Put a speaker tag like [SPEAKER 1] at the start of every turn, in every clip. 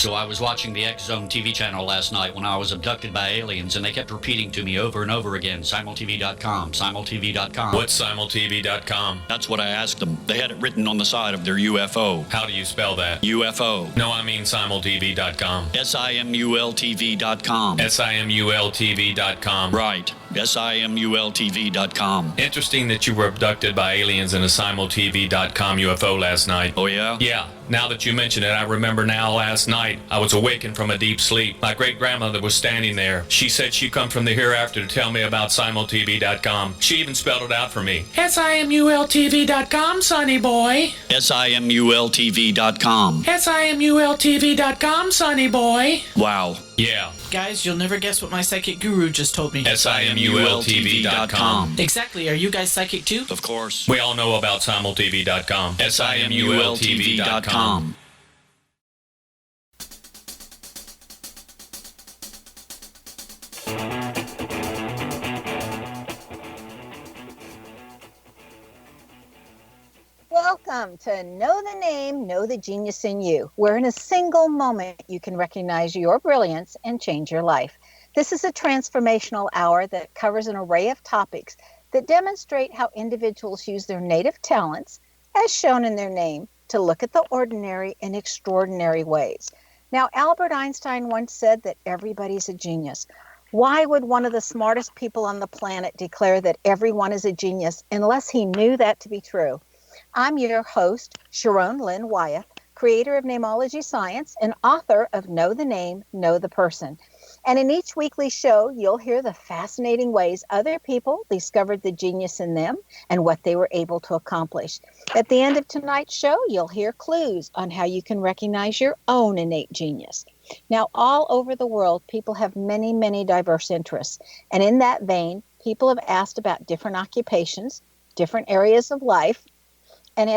[SPEAKER 1] So I was watching the X Zone TV channel last night when I was abducted by aliens, and they kept repeating to me over and over again, simultv.com, simultv.com.
[SPEAKER 2] What's simultv.com?
[SPEAKER 1] That's what I asked them. They had it written on the side of their UFO.
[SPEAKER 2] How do you spell that?
[SPEAKER 1] UFO.
[SPEAKER 2] No, I mean simultv.com.
[SPEAKER 1] simultv.com.
[SPEAKER 2] simultv.com.
[SPEAKER 1] Right. simultv.com.
[SPEAKER 2] Interesting that you were abducted by aliens in a simultv.com UFO last night.
[SPEAKER 1] Oh, yeah?
[SPEAKER 2] Yeah. Now that you mention it, I remember now last night I was awakened from a deep sleep. My great-grandmother was standing there. She said she'd come from the hereafter to tell me about simultv.com. She even spelled it out for me. simultv.com, sonny boy.
[SPEAKER 1] simultv.com.
[SPEAKER 2] simultv.com, sonny boy.
[SPEAKER 1] Wow.
[SPEAKER 2] Yeah.
[SPEAKER 3] Guys, you'll never guess what my psychic guru just told me.
[SPEAKER 2] simultv.com.
[SPEAKER 3] Exactly. Are you guys psychic too?
[SPEAKER 1] Of course.
[SPEAKER 2] We all know about simultv.com. simultv.com.
[SPEAKER 4] Welcome to Know the Name, Know the Genius in You, where in a single moment you can recognize your brilliance and change your life. This is a transformational hour that covers an array of topics that demonstrate how individuals use their native talents, as shown in their name, to look at the ordinary in extraordinary ways. Now, Albert Einstein once said that everybody's a genius. Why would one of the smartest people on the planet declare that everyone is a genius unless he knew that to be true? I'm your host, Sharon Lynn Wyeth, creator of Namology Science and author of Know the Name, Know the Person. And in each weekly show, you'll hear the fascinating ways other people discovered the genius in them and what they were able to accomplish. At the end of tonight's show, you'll hear clues on how you can recognize your own innate genius. Now, all over the world, people have many, many diverse interests. And in that vein, people have asked about different occupations, different areas of life, and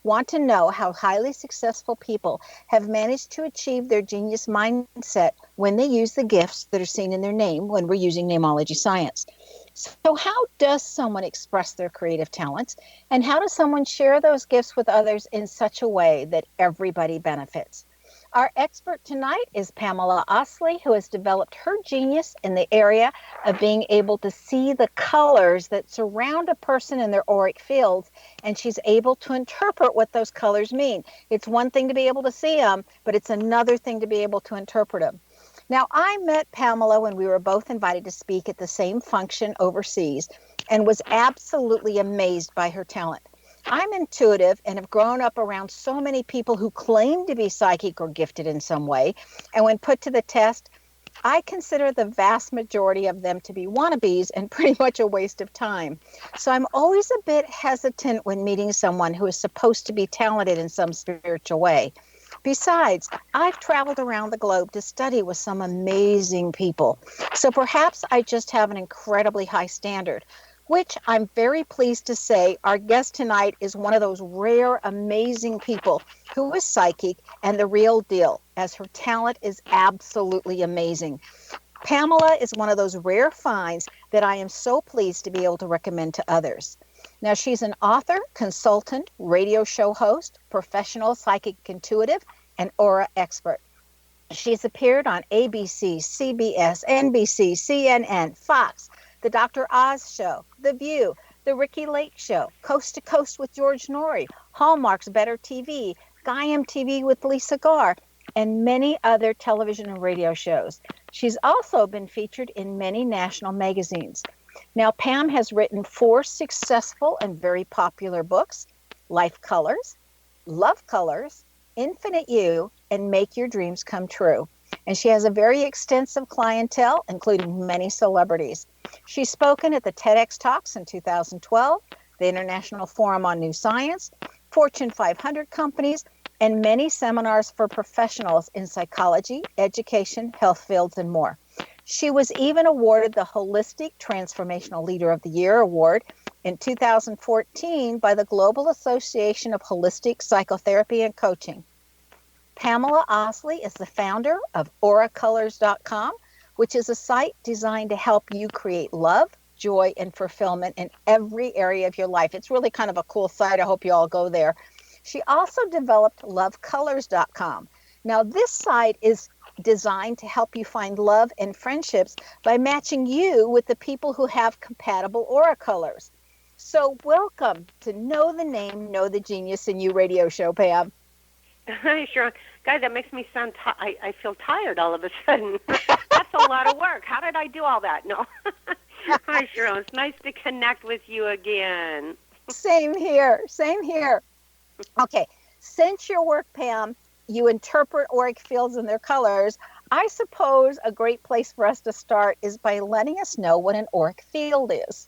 [SPEAKER 4] want to know how highly successful people have managed to achieve their genius mindset when they use the gifts that are seen in their name when we're using Namology Science. So how does someone express their creative talents, and how does someone share those gifts with others in such a way that everybody benefits? Our expert tonight is Pamala Oslie, who has developed her genius in the area of being able to see the colors that surround a person in their auric fields, and she's able to interpret what those colors mean. It's one thing to be able to see them, but it's another thing to be able to interpret them. Now, I met Pamala when we were both invited to speak at the same function overseas and was absolutely amazed by her talent. I'm intuitive and have grown up around so many people who claim to be psychic or gifted in some way. And when put to the test, I consider the vast majority of them to be wannabes and pretty much a waste of time. So I'm always a bit hesitant when meeting someone who is supposed to be talented in some spiritual way. Besides, I've traveled around the globe to study with some amazing people. So perhaps I just have an incredibly high standard, which I'm very pleased to say our guest tonight is one of those rare, amazing people who is psychic and the real deal, as her talent is absolutely amazing. Pamala is one of those rare finds that I am so pleased to be able to recommend to others. Now, she's an author, consultant, radio show host, professional psychic intuitive, and aura expert. She's appeared on ABC, CBS, NBC, CNN, Fox, The Dr. Oz Show, The View, The Ricki Lake Show, Coast to Coast with George Noory, Hallmark's Better TV, Gaiam TV with Lisa Garr, and many other television and radio shows. She's also been featured in many national magazines. Now, Pam has written 4 successful and very popular books: Life Colors, Love Colors, Infinite You, and Make Your Dreams Come True. And she has a very extensive clientele, including many celebrities. She's spoken at the TEDx Talks in 2012, the International Forum on New Science, Fortune 500 companies, and many seminars for professionals in psychology, education, health fields, and more. She was even awarded the Holistic Transformational Leader of the Year award in 2014 by the Global Association of Holistic Psychotherapy and Coaching. Pamala Oslie is the founder of auracolors.com, which is a site designed to help you create love, joy, and fulfillment in every area of your life. It's really kind of a cool site. I hope you all go there. She also developed lovecolors.com. Now, this site is designed to help you find love and friendships by matching you with the people who have compatible aura colors. So welcome to Know the Name, Know the Genius in You radio show, Pam.
[SPEAKER 5] Hi, Sharon. Guys, that makes me sound I feel tired all of a sudden. That's a lot of work. How did I do all that? No. Hi, Sharon. It's nice to connect with you again.
[SPEAKER 4] Same here. Same here. Okay. Since your work, Pam, you interpret auric fields and their colors, I suppose a great place for us to start is by letting us know what an auric field is.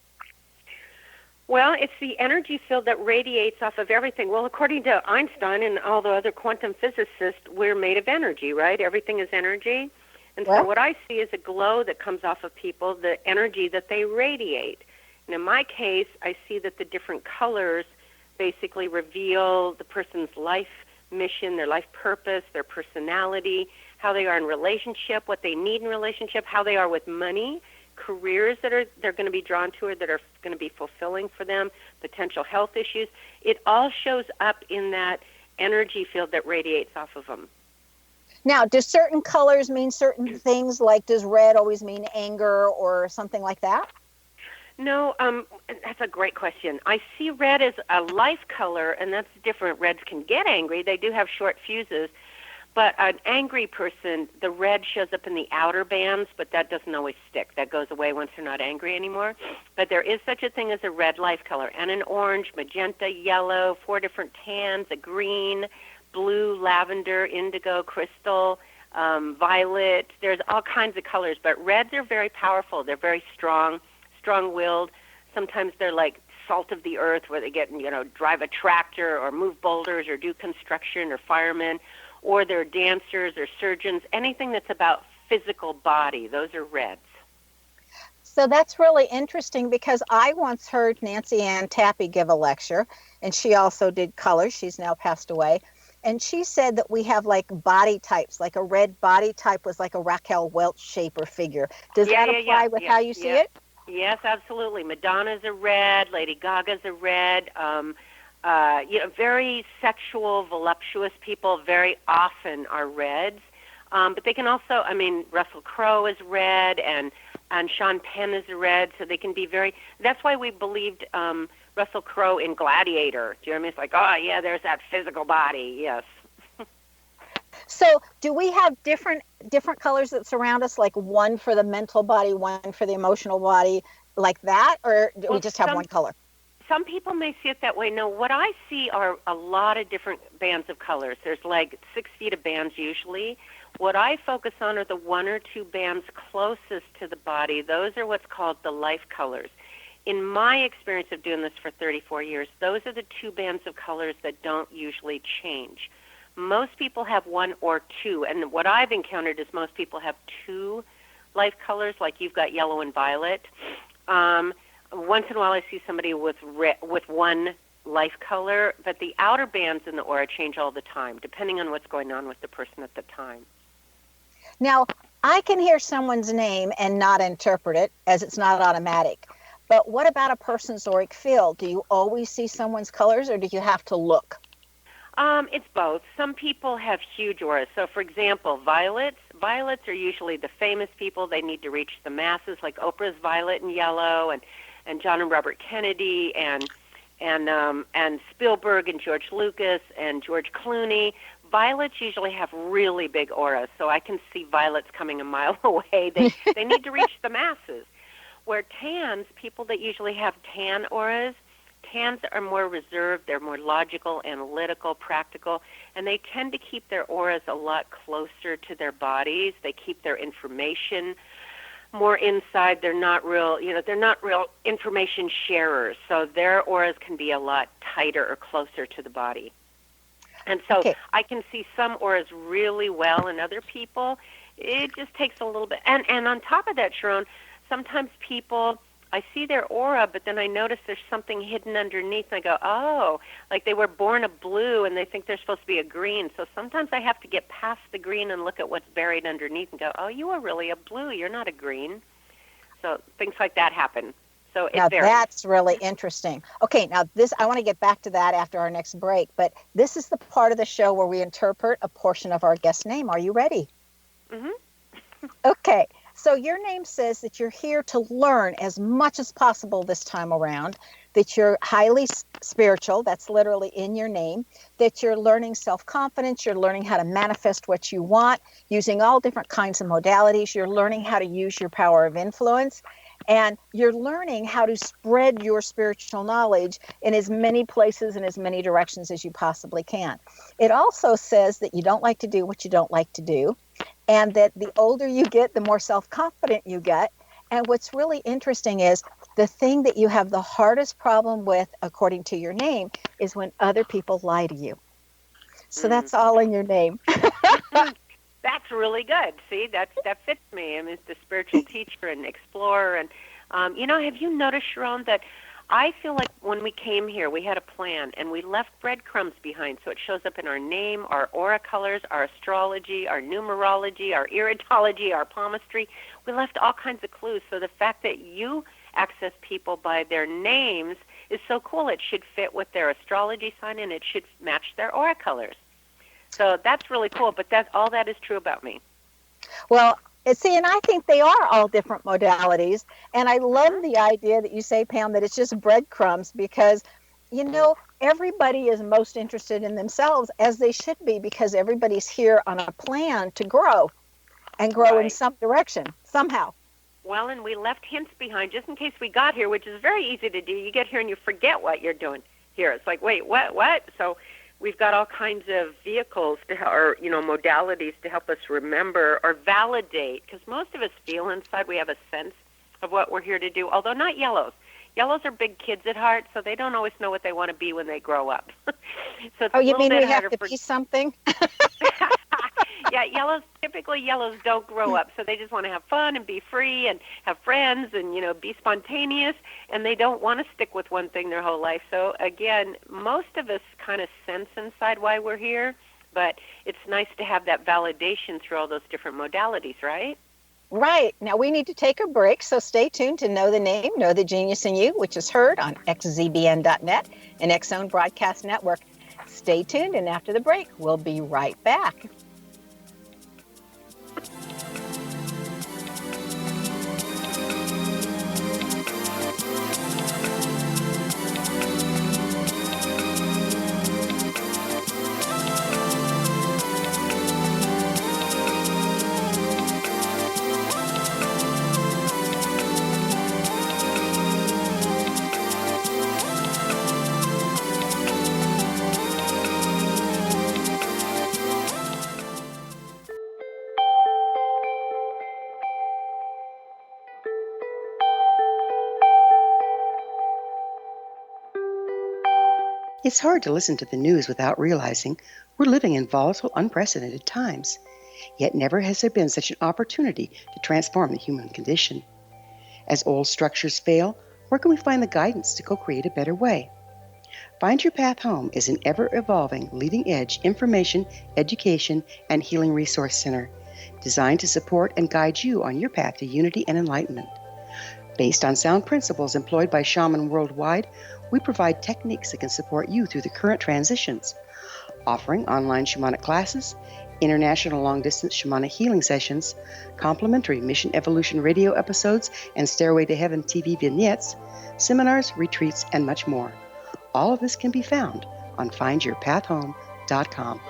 [SPEAKER 5] Well, it's the energy field that radiates off of everything. Well, according to Einstein and all the other quantum physicists, we're made of energy, right? Everything is energy. And so what I see is a glow that comes off of people, the energy that they radiate. And in my case, I see that the different colors basically reveal the person's life mission, their life purpose, their personality, how they are in relationship, what they need in relationship, how they are with money, careers that they're going to be drawn to or that are going to be fulfilling for them, potential health issues. It all shows up in that energy field that radiates off of them.
[SPEAKER 4] Now, do certain colors mean certain things? Like, does red always mean anger or something like that?
[SPEAKER 5] No, that's a great question. I see red as a life color, and that's different. Reds can get angry. They do have short fuses. But an angry person, the red shows up in the outer bands, but that doesn't always stick. That goes away once they're not angry anymore. But there is such a thing as a red life color, and an orange, magenta, yellow, 4 different tans, a green, blue, lavender, indigo, crystal, violet. There's all kinds of colors, but reds are very powerful. They're very strong-willed. Sometimes they're like salt of the earth, where they get, drive a tractor or move boulders or do construction or firemen, or they're dancers or surgeons, anything that's about physical body. Those are reds.
[SPEAKER 4] So that's really interesting, because I once heard Nancy Ann Tappy give a lecture, and she also did colors. She's now passed away. And she said that we have like body types, like a red body type was like a Raquel Welch shape or figure. Does that apply with how you see it?
[SPEAKER 5] Yes, absolutely. Madonna's a red, Lady Gaga's a red. Very sexual, voluptuous people very often are reds. But they can also, Russell Crowe is red, and Sean Penn is a red, so they can be very, that's why we believed Russell Crowe in Gladiator. Do you know what I mean? It's like, oh, yeah, there's that physical body, yes.
[SPEAKER 4] So do we have different colors that surround us, like one for the mental body, one for the emotional body, like that? Or do we just have one color?
[SPEAKER 5] Some people may see it that way. No, what I see are a lot of different bands of colors. There's like 6 feet of bands usually. What I focus on are the 1 or 2 bands closest to the body. Those are what's called the life colors. In my experience of doing this for 34 years, those are the 2 bands of colors that don't usually change. Most people have 1 or 2, and what I've encountered is most people have 2 life colors, like you've got yellow and violet. Once in a while I see somebody with 1 life color, but the outer bands in the aura change all the time, depending on what's going on with the person at the time.
[SPEAKER 4] Now, I can hear someone's name and not interpret it, as it's not automatic. But what about a person's auric field? Do you always see someone's colors, or do you have to look?
[SPEAKER 5] It's both. Some people have huge auras. So, for example, violets are usually the famous people. They need to reach the masses, like Oprah's violet and yellow, and John and Robert Kennedy, and Spielberg and George Lucas and George Clooney. Violets usually have really big auras, so I can see violets coming a mile away. They need to reach the masses. Where tans, people that usually have tan auras, tans are more reserved, they're more logical, analytical, practical, and they tend to keep their auras a lot closer to their bodies. They keep their information more inside. They're not real information sharers, so their auras can be a lot tighter or closer to the body. And so I can see some auras really well in other people. It just takes a little bit. And on top of that, Sharon, sometimes people, I see their aura, but then I notice there's something hidden underneath, and I go, oh, like they were born a blue, and they think they're supposed to be a green. So sometimes I have to get past the green and look at what's buried underneath and go, oh, you are really a blue. You're not a green. So things like that happen. So it
[SPEAKER 4] Now
[SPEAKER 5] varies.
[SPEAKER 4] that's really interesting. Okay, now this, I want to get back to that after our next break, but this is the part of the show where we interpret a portion of our guest name. Are you ready?
[SPEAKER 5] Mm-hmm.
[SPEAKER 4] Okay, so your name says that you're here to learn as much as possible this time around, that you're highly spiritual, that's literally in your name, that you're learning self-confidence, you're learning how to manifest what you want using all different kinds of modalities, you're learning how to use your power of influence, and you're learning how to spread your spiritual knowledge in as many places and as many directions as you possibly can. It also says that you don't like to do what you don't like to do, and that the older you get, the more self-confident you get. And what's really interesting is the thing that you have the hardest problem with, according to your name, is when other people lie to you. So that's all in your name.
[SPEAKER 5] That's really good. See, that fits me. I mean, it's the spiritual teacher and explorer. And, have you noticed, Sharon, that I feel like when we came here, we had a plan, and we left breadcrumbs behind. So it shows up in our name, our aura colors, our astrology, our numerology, our iridology, our palmistry. We left all kinds of clues. So the fact that you access people by their names is so cool. It should fit with their astrology sign, and it should match their aura colors. So that's really cool, but all that is true about me.
[SPEAKER 4] Well, see, and I think they are all different modalities, and I love the idea that you say, Pam, that it's just breadcrumbs because, everybody is most interested in themselves, as they should be, because everybody's here on a plan to grow and grow in some direction, somehow.
[SPEAKER 5] Well, and we left hints behind just in case we got here, which is very easy to do. You get here and you forget what you're doing here. It's like, wait, what? So we've got all kinds of vehicles or modalities to help us remember or validate, because most of us feel inside we have a sense of what we're here to do, although not yellows. Yellows are big kids at heart, so they don't always know what they want to be when they grow up. So it's
[SPEAKER 4] you mean we have to be something?
[SPEAKER 5] Yeah, typically yellows don't grow up, so they just want to have fun and be free and have friends and, be spontaneous, and they don't want to stick with one thing their whole life. So, again, most of us kind of sense inside why we're here, but it's nice to have that validation through all those different modalities, right?
[SPEAKER 4] Right. Now, we need to take a break, so stay tuned to Know the Name, Know the Genius in You, which is heard on xzbn.net and X Zone Broadcast Network. Stay tuned, and after the break, we'll be right back.
[SPEAKER 6] It's hard to listen to the news without realizing we're living in volatile, unprecedented times. Yet never has there been such an opportunity to transform the human condition. As old structures fail, where can we find the guidance to co-create a better way? Find Your Path Home is an ever-evolving, leading-edge information, education, and healing resource center designed to support and guide you on your path to unity and enlightenment. Based on sound principles employed by shamans worldwide, we provide techniques that can support you through the current transitions, offering online shamanic classes, international long-distance shamanic healing sessions, complimentary Mission Evolution radio episodes and Stairway to Heaven TV vignettes, seminars, retreats, and much more. All of this can be found on findyourpathhome.com.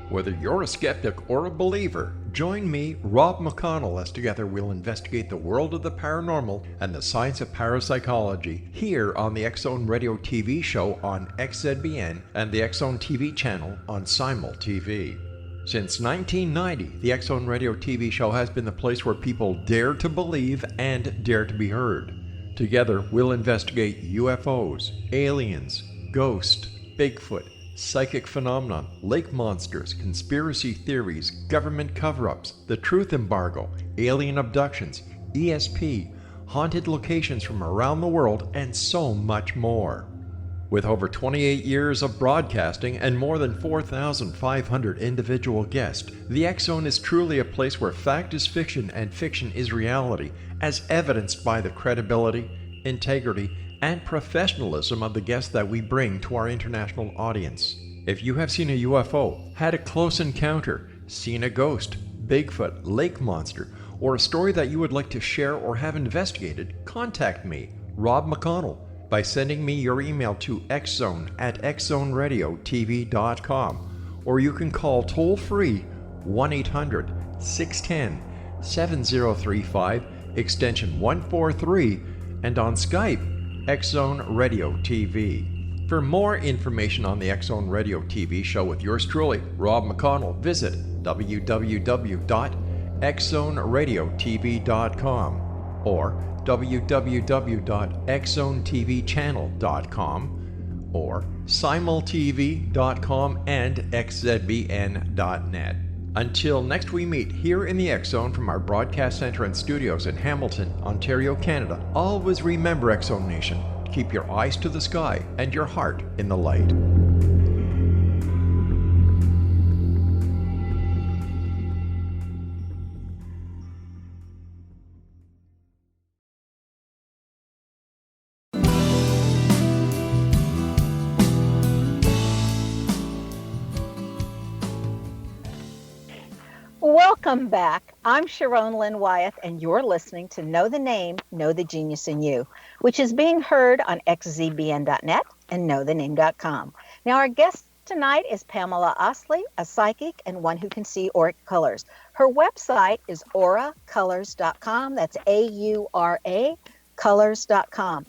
[SPEAKER 7] Whether you're a skeptic or a believer, join me, Rob McConnell, as together we'll investigate the world of the paranormal and the science of parapsychology here on the X Zone Radio TV show on XZBN and the X Zone TV channel on Simul TV. Since 1990, the X Zone Radio TV show has been the place where people dare to believe and dare to be heard. Together, we'll investigate UFOs, aliens, ghosts, Bigfoot, psychic phenomenon, lake monsters, conspiracy theories, government cover-ups, the truth embargo, alien abductions, ESP, haunted locations from around the world, and so much more. With over 28 years of broadcasting and more than 4,500 individual guests, the X Zone is truly a place where fact is fiction and fiction is reality, as evidenced by the credibility, integrity, and professionalism of the guests that we bring to our international audience. If you have seen a UFO, had a close encounter, seen a ghost, Bigfoot, lake monster, or a story that you would like to share or have investigated, contact me, Rob McConnell, by sending me your email to xzone@xzoneradiotv.com, or you can call toll-free 1-800-610-7035, extension 143, and on Skype, X Zone Radio TV. For more information on the X Zone Radio TV show with yours truly, Rob McConnell, visit www.xzoneradiotv.com or www.xzonetvchannel.com or simultv.com and xzbn.net. Until next we meet here in the X Zone from our broadcast center and studios in Hamilton, Ontario, Canada, always remember, X Zone Nation, keep your eyes to the sky and your heart in the light.
[SPEAKER 4] Welcome back. I'm Sharon Lynn Wyeth, and you're listening to Know the Name, Know the Genius in You, which is being heard on xzbn.net and knowthename.com. Now, our guest tonight is Pamala Oslie, a psychic and one who can see auric colors. Her website is auracolors.com. That's A-U-R-A, colors.com.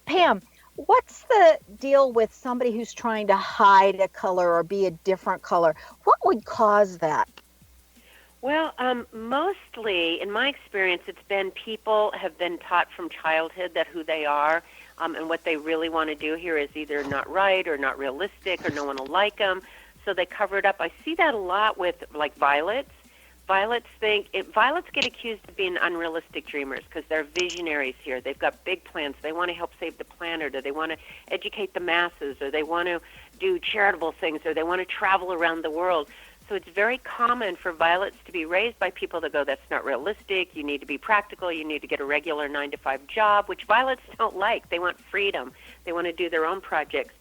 [SPEAKER 4] Pam, what's the deal with somebody who's trying to hide a color or be a different color? What would cause that?
[SPEAKER 5] Well, mostly, in my experience, it's been people have been taught from childhood that who they are and what they really want to do here is either not right or not realistic or no one will like them, so they cover it up. I see that a lot with, like, violets. Violets get accused of being unrealistic dreamers because they're visionaries here. They've got big plans. They want to help save the planet, or they want to educate the masses, or they want to do charitable things, or they want to travel around the world. So it's very common for violets to be raised by people that go, that's not realistic, you need to be practical, you need to get a regular 9-to-5 job, which violets don't like. They want freedom. They want to do their own projects.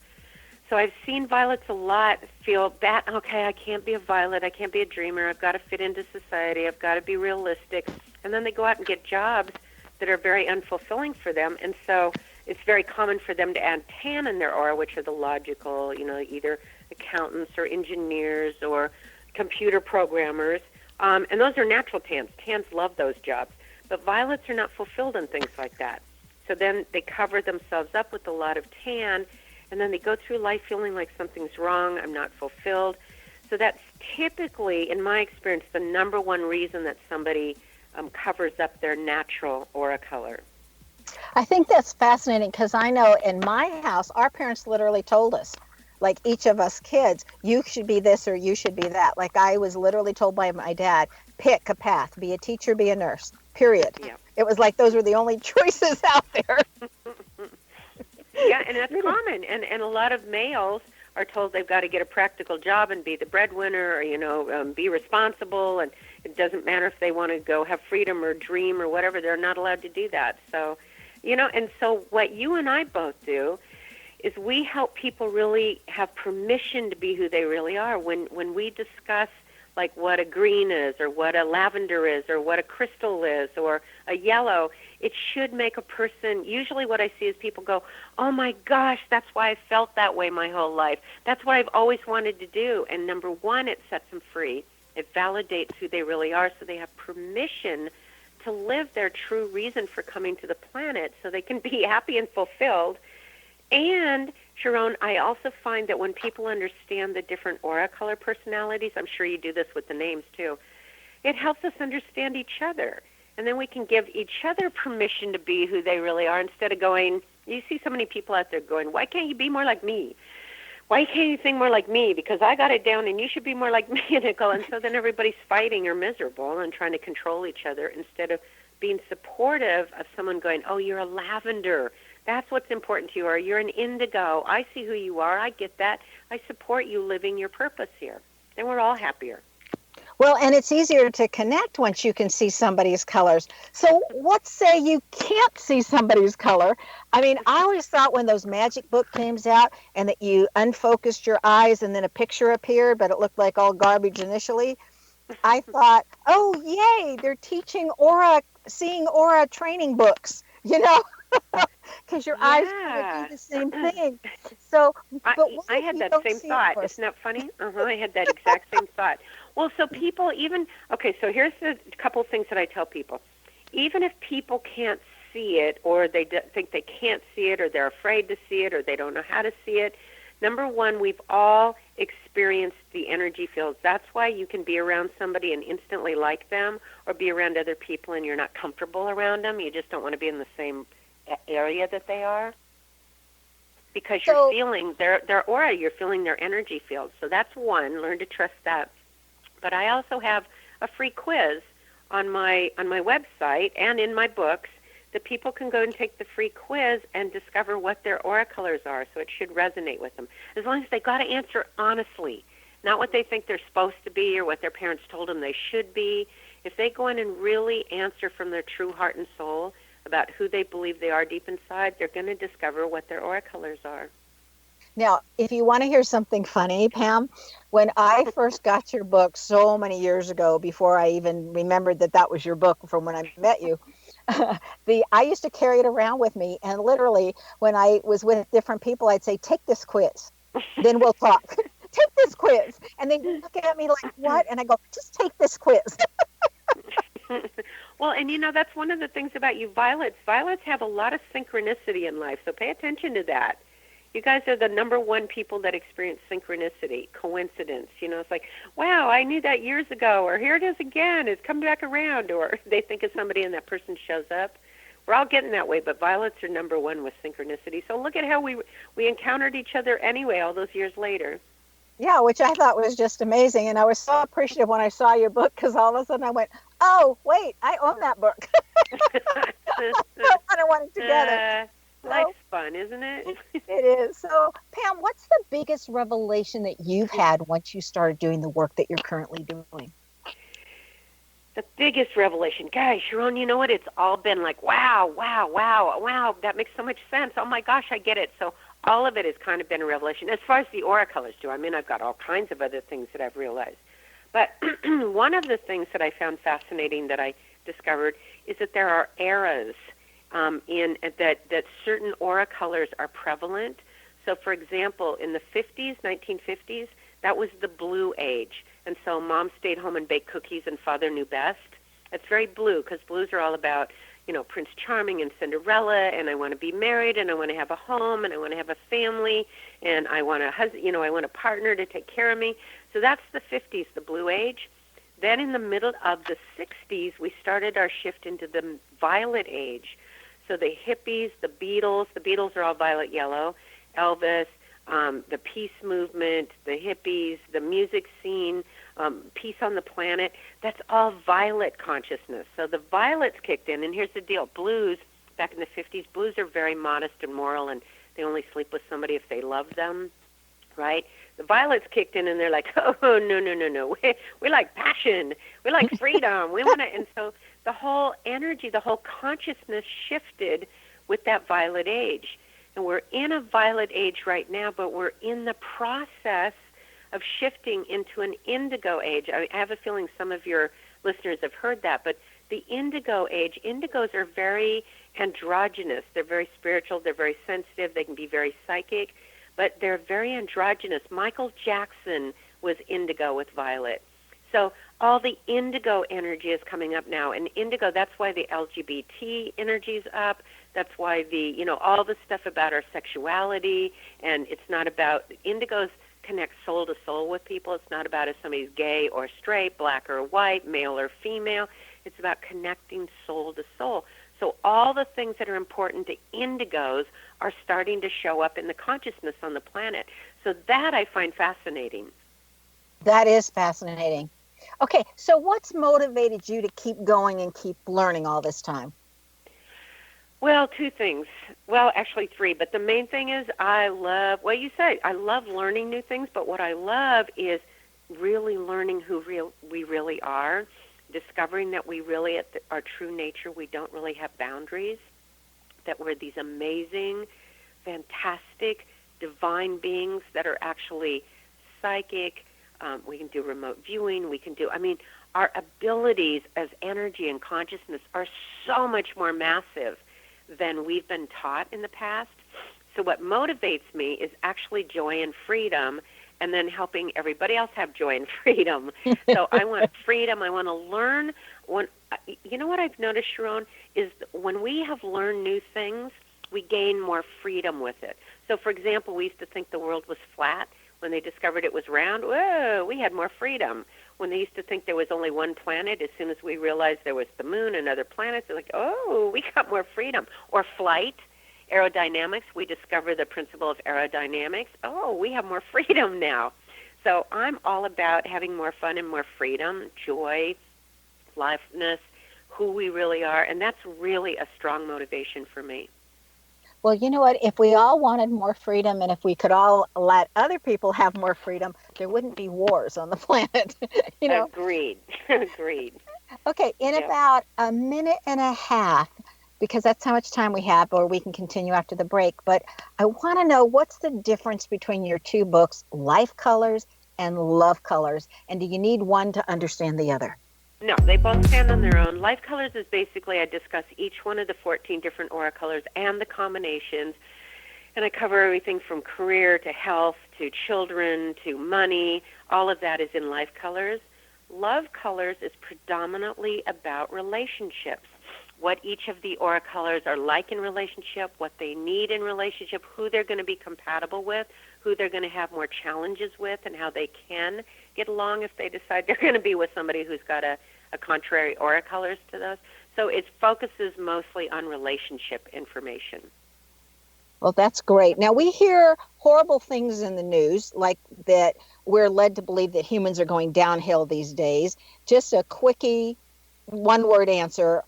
[SPEAKER 5] So I've seen violets a lot feel that, okay, I can't be a violet, I can't be a dreamer, I've got to fit into society, I've got to be realistic. And then they go out and get jobs that are very unfulfilling for them. And so it's very common for them to add tan in their aura, which are the logical, either accountants or engineers or computer programmers, and those are natural tans. Tans love those jobs, but violets are not fulfilled in things like that. So then they cover themselves up with a lot of tan, and then they go through life feeling like something's wrong, I'm not fulfilled. So that's typically, in my experience, the number one reason that somebody covers up their natural aura color.
[SPEAKER 4] I think that's fascinating because I know in my house, our parents literally told us, like each of us kids, you should be this or you should be that. Like I was literally told by my dad, pick a path, be a teacher, be a nurse, period.
[SPEAKER 5] Yeah.
[SPEAKER 4] It was like those were the only choices out there.
[SPEAKER 5] Yeah, and that's common. And a lot of males are told they've got to get a practical job and be the breadwinner or, be responsible. And it doesn't matter if they want to go have freedom or dream or whatever. They're not allowed to do that. So, and so what you and I both do is we help people really have permission to be who they really are. When we discuss like what a green is or what a lavender is or what a crystal is or a yellow, it should make a person, usually what I see is people go, oh my gosh, that's why I felt that way my whole life. That's what I've always wanted to do. And number one, it sets them free. It validates who they really are so they have permission to live their true reason for coming to the planet so they can be happy and fulfilled. And, Sharon, I also find that when people understand the different aura color personalities, I'm sure you do this with the names too, it helps us understand each other. And then we can give each other permission to be who they really are instead of going, you see so many people out there going, why can't you be more like me? Why can't you think more like me? Because I got it down and you should be more like me. And so then everybody's fighting or miserable and trying to control each other instead of being supportive of someone going, oh, you're a lavender. That's what's important to you. Or you're an indigo. I see who you are. I get that. I support you living your purpose here. Then we're all happier.
[SPEAKER 4] Well, and it's easier to connect once you can see somebody's colors. So let's say you can't see somebody's color. I mean, I always thought when those magic book came out and that you unfocused your eyes and then a picture appeared, but it looked like all garbage initially. I thought, oh, yay, they're teaching seeing aura training books, because your eyes kind of do the same thing. So, but
[SPEAKER 5] I had that same thought. Isn't that funny? I had that exact same thought. Well, so people so here's a couple things that I tell people. Even if people can't see it, or they think they can't see it, or they're afraid to see it, or they don't know how to see it, number one, we've all experienced the energy fields. That's why you can be around somebody and instantly like them, or be around other people and you're not comfortable around them. You just don't want to be in the same area that they are, because you're feeling their aura, you're feeling their energy field. So that's one. Learn to trust that. But I also have a free quiz on my website and in my books that people can go and take the free quiz and discover what their aura colors are. So it should resonate with them, as long as they got to answer honestly, not what they think they're supposed to be or what their parents told them they should be. If they go in and really answer from their true heart and soul about who they believe they are deep inside, they're going to discover what their aura colors are.
[SPEAKER 4] Now, if you want to hear something funny, Pam, when I first got your book so many years ago, before I even remembered that was your book from when I met you, I used to carry it around with me, and literally when I was with different people, I'd say, take this quiz, then we'll talk. Take this quiz. And they look at me like, what? And I go, just take this quiz.
[SPEAKER 5] Well, and that's one of the things about you violets. Violets have a lot of synchronicity in life, so pay attention to that. You guys are the number one people that experience synchronicity, coincidence. It's like, wow, I knew that years ago, or here it is again, it's come back around, or they think of somebody and that person shows up. We're all getting that way, but violets are number one with synchronicity. So look at how we encountered each other anyway all those years later.
[SPEAKER 4] Yeah, which I thought was just amazing. And I was so appreciative when I saw your book, because all of a sudden I went, oh, wait, I own that book. I want it together.
[SPEAKER 5] Life's fun, isn't it?
[SPEAKER 4] It is. So, Pam, what's the biggest revelation that you've had once you started doing the work that you're currently doing?
[SPEAKER 5] The biggest revelation. Guys, Sharon, you know what? It's all been like, wow, that makes so much sense. Oh, my gosh, I get it. So all of it has kind of been a revelation. As far as the aura colors do, I mean, I've got all kinds of other things that I've realized. But one of the things that I found fascinating that I discovered is that there are eras that certain aura colors are prevalent. So, for example, in the 1950s, that was the blue age. And so Mom stayed home and baked cookies and Father knew best. It's very blue, because blues are all about, Prince Charming and Cinderella, and I want to be married, and I want to have a home, and I want to have a family, and I want I want a partner to take care of me. So that's the 50s, the blue age. Then in the middle of the 60s, we started our shift into the violet age. So the hippies, the Beatles are all violet yellow, Elvis, the peace movement, the hippies, the music scene, peace on the planet, that's all violet consciousness. So the violets kicked in, and here's the deal. Blues, back in the 50s, blues are very modest and moral, and they only sleep with somebody if they love them, right? The violets kicked in, and they're like, oh, no. We like passion. We like freedom. We want to, and so the whole energy, the whole consciousness shifted with that violet age. And we're in a violet age right now, but we're in the process of shifting into an indigo age. I have a feeling some of your listeners have heard that, but the indigo age, indigos are very androgynous. They're very spiritual. They're very sensitive. They can be very psychic, but they're very androgynous. Michael Jackson was indigo with violet. So all the indigo energy is coming up now. And indigo, that's why the LGBT energy is up. That's why all the stuff about our sexuality, and it's not about, indigos connect soul to soul with people. It's not about if somebody's gay or straight, black or white, male or female. It's about connecting soul to soul. So all the things that are important to indigos are starting to show up in the consciousness on the planet. So that I find fascinating.
[SPEAKER 4] That is fascinating. Okay, so what's motivated you to keep going and keep learning all this time?
[SPEAKER 5] Well, two things. Well, actually three, but the main thing is I love, well, you say, I love learning new things, but what I love is really learning who we really are, discovering that we really, at our true nature, we don't really have boundaries, that we're these amazing, fantastic, divine beings that are actually psychic. We can do remote viewing. We can do, our abilities as energy and consciousness are so much more massive than we've been taught in the past. So what motivates me is actually joy and freedom, and then helping everybody else have joy and freedom. So I want freedom. I want to learn. You know what I've noticed, Sharon, is when we have learned new things, we gain more freedom with it. So, for example, we used to think the world was flat. When they discovered it was round, whoa, we had more freedom. When they used to think there was only one planet, as soon as we realized there was the moon and other planets, they're like, oh, we got more freedom. Or flight, aerodynamics, we discover the principle of aerodynamics. Oh, we have more freedom now. So I'm all about having more fun and more freedom, joy, aliveness, who we really are, and that's really a strong motivation for me.
[SPEAKER 4] Well, you know what? If we all wanted more freedom and if we could all let other people have more freedom, there wouldn't be wars on the planet.
[SPEAKER 5] Agreed. Agreed.
[SPEAKER 4] Okay, in about a minute and a half, because that's how much time we have, or we can continue after the break, but I want to know, what's the difference between your two books, Life Colors and Love Colors, and do you need one to understand the other?
[SPEAKER 5] No, they both stand on their own. Life Colors is basically, I discuss each one of the 14 different aura colors and the combinations, and I cover everything from career to health to children to money. All of that is in Life Colors. Love Colors is predominantly about relationships, what each of the aura colors are like in relationship, what they need in relationship, who they're going to be compatible with, who they're going to have more challenges with, and how they can get along if they decide they're going to be with somebody who's got a contrary aura colors to those. So it focuses mostly on relationship information.
[SPEAKER 4] Well, that's great. Now, we hear horrible things in the news, like that we're led to believe that humans are going downhill these days. Just a quickie, one-word answer.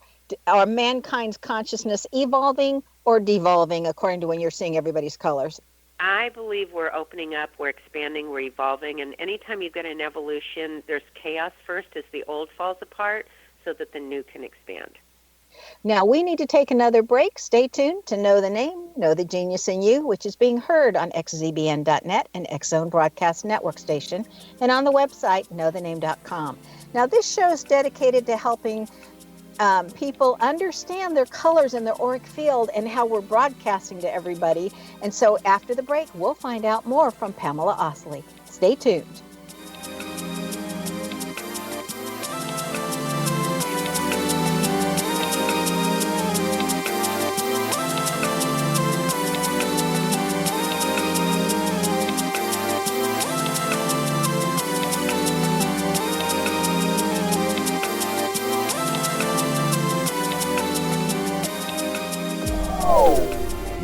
[SPEAKER 4] Are mankind's consciousness evolving or devolving, according to when you're seeing everybody's colors?
[SPEAKER 5] I believe we're opening up, we're expanding, we're evolving, and anytime you get an evolution, there's chaos first as the old falls apart so that the new can expand.
[SPEAKER 4] Now, we need to take another break. Stay tuned to Know the Name, Know the Genius in You, which is being heard on xzbn.net and X-Zone Broadcast Network Station, and on the website, knowthename.com. Now, this show is dedicated to helping people understand their colors in their auric field and how we're broadcasting to everybody. And so after the break, we'll find out more from Pamala Oslie. Stay tuned.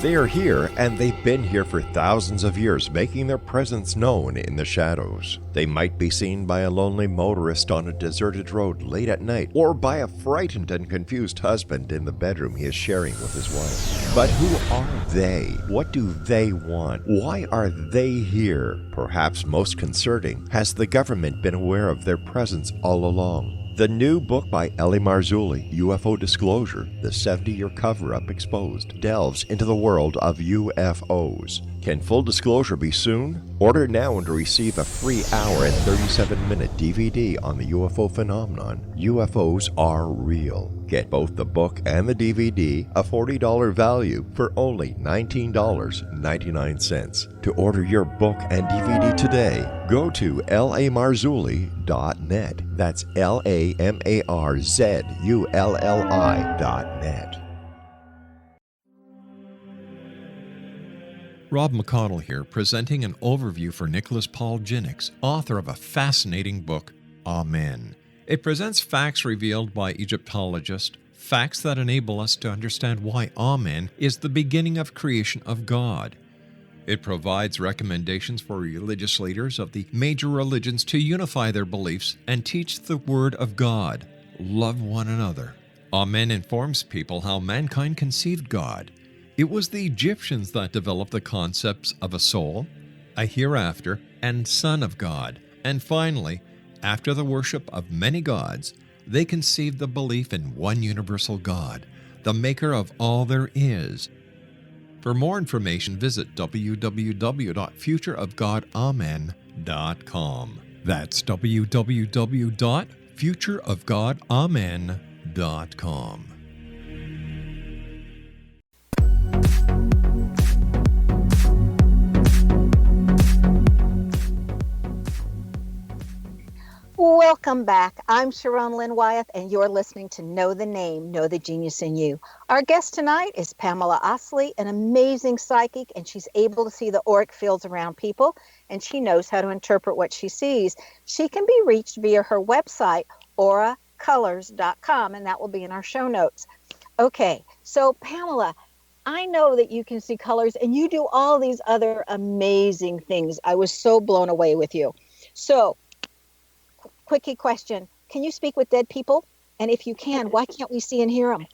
[SPEAKER 7] They are here, and they've been here for thousands of years, making their presence known in the shadows. They might be seen by a lonely motorist on a deserted road late at night, or by a frightened and confused husband in the bedroom he is sharing with his wife. But who are they? What do they want? Why are they here? Perhaps most concerning, has the government been aware of their presence all along? The new book by Ellie Marzulli, UFO Disclosure, the 70-year cover-up exposed, delves into the world of UFOs. Can full disclosure be soon? Order now and receive a free hour and 37-minute DVD on the UFO phenomenon. UFOs are real. Get both the book and the DVD, a $40 value, for only $19.99. To order your book and DVD today, go to lamarzulli.net. That's LAMARZULLI.net.
[SPEAKER 8] Rob McConnell here, presenting an overview for Nicholas Paul Jennings, author of a fascinating book, Amen. It presents facts revealed by Egyptologists, facts that enable us to understand why Amen is the beginning of creation of God. It provides recommendations for religious leaders of the major religions to unify their beliefs and teach the Word of God. Love one another. Amen informs people how mankind conceived God. It was the Egyptians that developed the concepts of a soul, a hereafter, and Son of God. And finally, after the worship of many gods, they conceived the belief in one universal God, the maker of all there is. For more information, visit www.futureofgodamen.com. That's www.futureofgodamen.com.
[SPEAKER 4] Welcome back. I'm Sharon Lynn Wyeth, and you're listening to Know the Name, Know the Genius in You. Our guest tonight is Pamala Oslie, an amazing psychic, and she's able to see the auric fields around people, and she knows how to interpret what she sees. She can be reached via her website, auracolors.com, and that will be in our show notes. Okay, so Pamala, I know that you can see colors, and you do all these other amazing things. I was so blown away with you. So, quickie question. Can you speak with dead people? And if you can, why can't we see and hear them?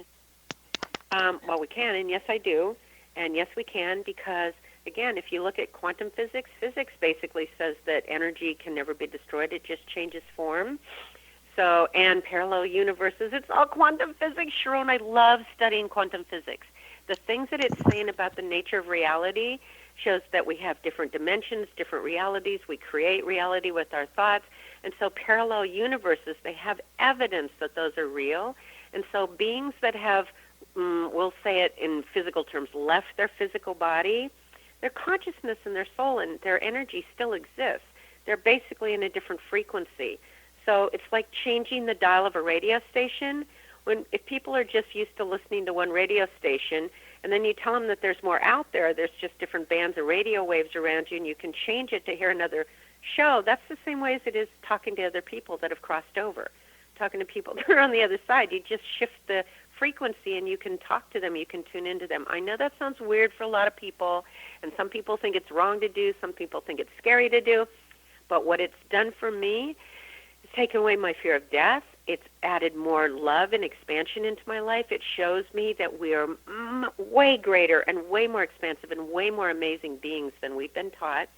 [SPEAKER 5] Well, we can, and yes, I do. And yes, we can, because, again, if you look at quantum physics, physics basically says that energy can never be destroyed. It just changes form. So, and parallel universes, it's all quantum physics, Sharon. I love studying quantum physics. The things that it's saying about the nature of reality shows that we have different dimensions, different realities. We create reality with our thoughts. And so parallel universes, they have evidence that those are real. And so beings that have, we'll say it in physical terms, left their physical body, their consciousness and their soul and their energy still exists. They're basically in a different frequency. So it's like changing the dial of a radio station. If people are just used to listening to one radio station, and then you tell them that there's more out there, there's just different bands of radio waves around you, and you can change it to hear another show. That's the same way as it is talking to other people that have crossed over, talking to people that are on the other side. You just shift the frequency and you can talk to them, you can tune into them. I know that sounds weird for a lot of people, and some people think it's wrong to do, some people think it's scary to do, but what it's done for me is taken away my fear of death. It's added more love and expansion into my life. It shows me that we are way greater and way more expansive and way more amazing beings than we've been taught.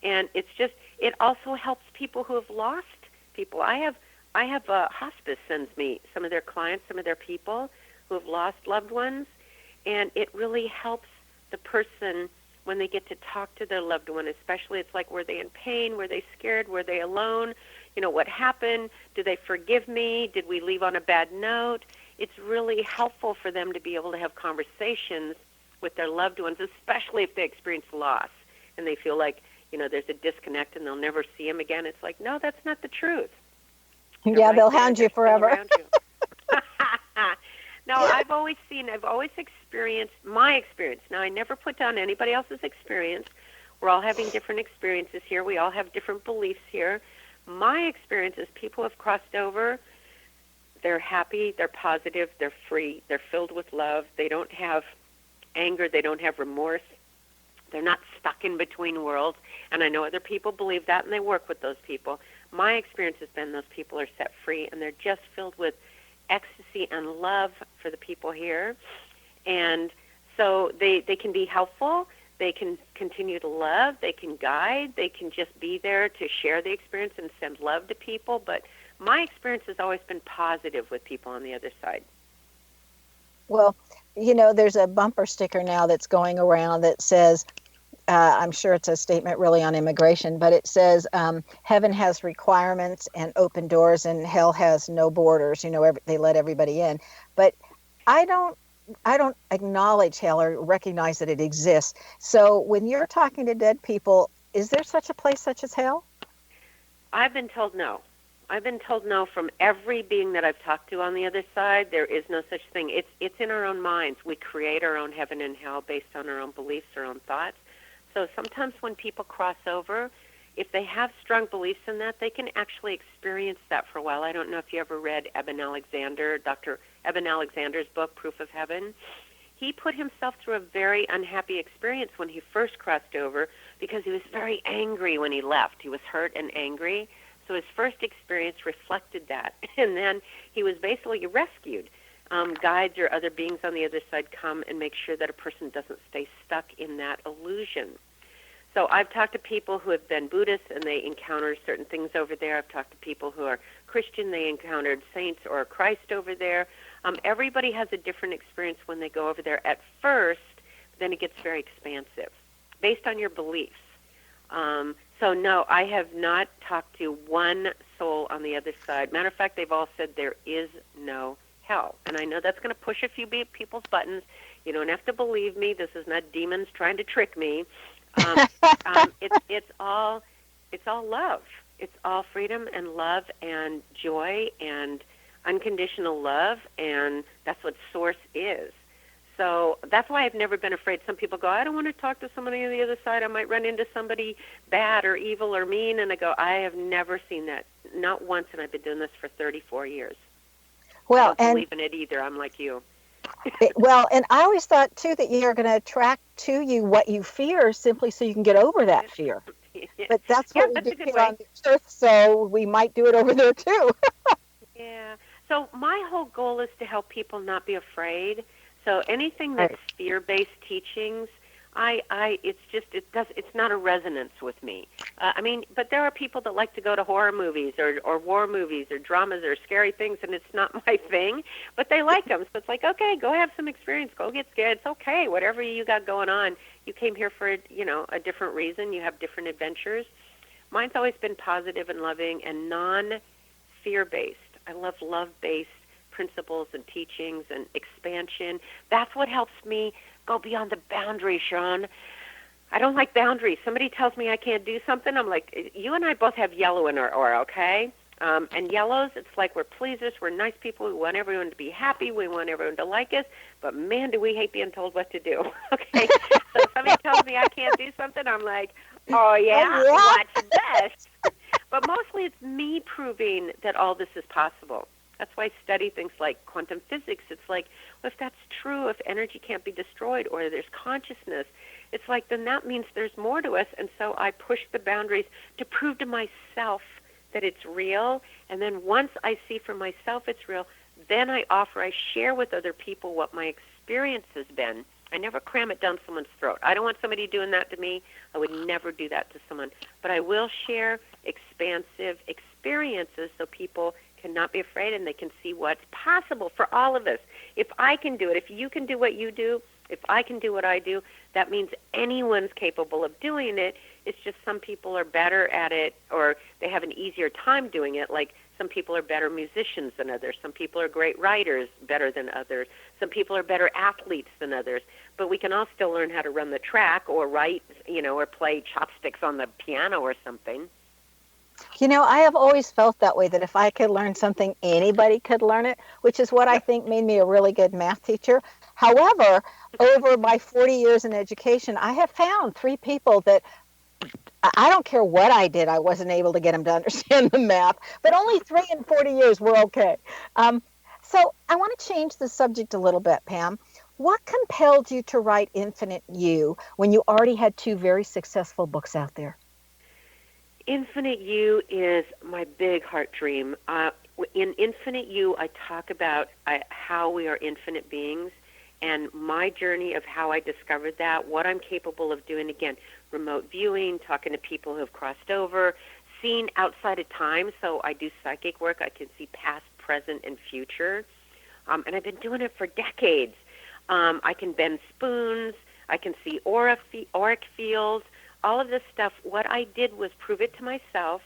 [SPEAKER 5] And it's just, it also helps people who have lost people. I have hospice sends me some of their clients, some of their people who have lost loved ones, and it really helps the person when they get to talk to their loved one, especially it's like, were they in pain? Were they scared? Were they alone? You know, what happened? Do they forgive me? Did we leave on a bad note? It's really helpful for them to be able to have conversations with their loved ones, especially if they experience loss and they feel like, you know, there's a disconnect and they'll never see him again. It's like, no, that's not the truth.
[SPEAKER 4] Yeah, they'll hound you forever.
[SPEAKER 5] No, I've always experienced my experience. Now, I never put down anybody else's experience. We're all having different experiences here. We all have different beliefs here. My experience is people have crossed over. They're happy. They're positive. They're free. They're filled with love. They don't have anger. They don't have remorse. They're not stuck in between worlds. And I know other people believe that, and they work with those people. My experience has been those people are set free, and they're just filled with ecstasy and love for the people here. And so they can be helpful. They can continue to love. They can guide. They can just be there to share the experience and send love to people. But my experience has always been positive with people on the other side.
[SPEAKER 4] Well, you know, there's a bumper sticker now that's going around that says, I'm sure it's a statement really on immigration, but it says heaven has requirements and open doors, and hell has no borders. You know, they let everybody in. But I don't acknowledge hell or recognize that it exists. So when you're talking to dead people, is there such a place such as hell?
[SPEAKER 5] I've been told no. I've been told no from every being that I've talked to on the other side. There is no such thing. It's in our own minds. We create our own heaven and hell based on our own beliefs, our own thoughts. So sometimes when people cross over, if they have strong beliefs in that, they can actually experience that for a while. I don't know if you ever read Dr. Eben Alexander's book, Proof of Heaven. He put himself through a very unhappy experience when he first crossed over because he was very angry when he left. He was hurt and angry. So his first experience reflected that. And then he was basically rescued. guides or other beings on the other side come and make sure that a person doesn't stay stuck in that illusion. So I've talked to people who have been Buddhists and they encounter certain things over there. I've talked to people who are Christian, they encountered saints or Christ over there. Everybody has a different experience when they go over there at first, then it gets very expansive based on your beliefs. So no, I have not talked to one soul on the other side. Matter of fact, they've all said there is no hell. And I know that's going to push a few people's buttons. You don't have to believe me. This is not demons trying to trick me. It's all love. It's all freedom and love and joy and unconditional love, and that's what Source is. So that's why I've never been afraid. Some people go, I don't want to talk to somebody on the other side. I might run into somebody bad or evil or mean. And I go, I have never seen that, not once, and I've been doing this for 34 years.
[SPEAKER 4] Well,
[SPEAKER 5] I don't believe in it either. I'm like you.
[SPEAKER 4] Well, and I always thought, too, that you're going to attract to you what you fear simply so you can get over that fear. But that's what we do here on the earth, so we might do it over there, too.
[SPEAKER 5] Yeah. So my whole goal is to help people not be afraid. So anything that's fear-based teachings, it's not a resonance with me. But there are people that like to go to horror movies or war movies or dramas or scary things, and it's not my thing, but they like them. So it's like, okay, go have some experience, go get scared. It's okay, whatever you got going on. You came here for, a different reason. You have different adventures. Mine's always been positive and loving and non-fear-based. I love love-based principles and teachings and expansion. That's what helps me go beyond the boundary, Sean. I don't like boundaries. Somebody tells me I can't do something, I'm like, you and I both have yellow in our aura, okay? And yellows, it's like we're pleasers, we're nice people, we want everyone to be happy, we want everyone to like us, but man, do we hate being told what to do, okay? So if somebody tells me I can't do something, I'm like, oh yeah, watch this. But mostly it's me proving that all this is possible. That's why I study things like quantum physics. It's like, well, if that's true, if energy can't be destroyed or there's consciousness, it's like, then that means there's more to us. And so I push the boundaries to prove to myself that it's real. And then once I see for myself it's real, then I share with other people what my experience has been. I never cram it down someone's throat. I don't want somebody doing that to me. I would never do that to someone. But I will share expansive experiences so people cannot be afraid and they can see what's possible for all of us. If I can do it, if you can do what you do, if I can do what I do, that means anyone's capable of doing it. It's just some people are better at it or they have an easier time doing it. Like some people are better musicians than others. Some people are great writers better than others. Some people are better athletes than others. But we can all still learn how to run the track or write, or play chopsticks on the piano or something.
[SPEAKER 4] I have always felt that way, that if I could learn something, anybody could learn it, which is what I think made me a really good math teacher. However, over my 40 years in education, I have found 3 people that I don't care what I did, I wasn't able to get them to understand the math, but only 3 in 40 years were okay. So I want to change the subject a little bit, Pam. What compelled you to write Infinite You when you already had 2 very successful books out there?
[SPEAKER 5] Infinite You is my big heart dream. In Infinite You, I talk about how we are infinite beings and my journey of how I discovered that, what I'm capable of doing, again, remote viewing, talking to people who have crossed over, seeing outside of time. So I do psychic work. I can see past, present, and future. And I've been doing it for decades. I can bend spoons. I can see auric fields. All of this stuff, what I did was prove it to myself.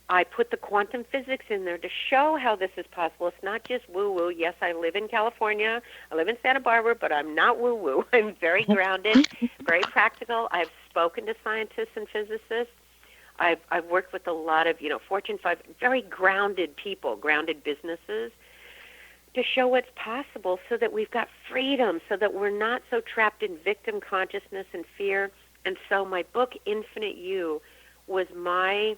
[SPEAKER 5] I put the quantum physics in there to show how this is possible. It's not just woo-woo. Yes, I live in California. I live in Santa Barbara, but I'm not woo-woo. I'm very grounded, very practical. I've spoken to scientists and physicists. I've worked with a lot of, Fortune 5, very grounded people, grounded businesses, to show what's possible so that we've got freedom, so that we're not so trapped in victim consciousness and fear. And so my book, Infinite You, was my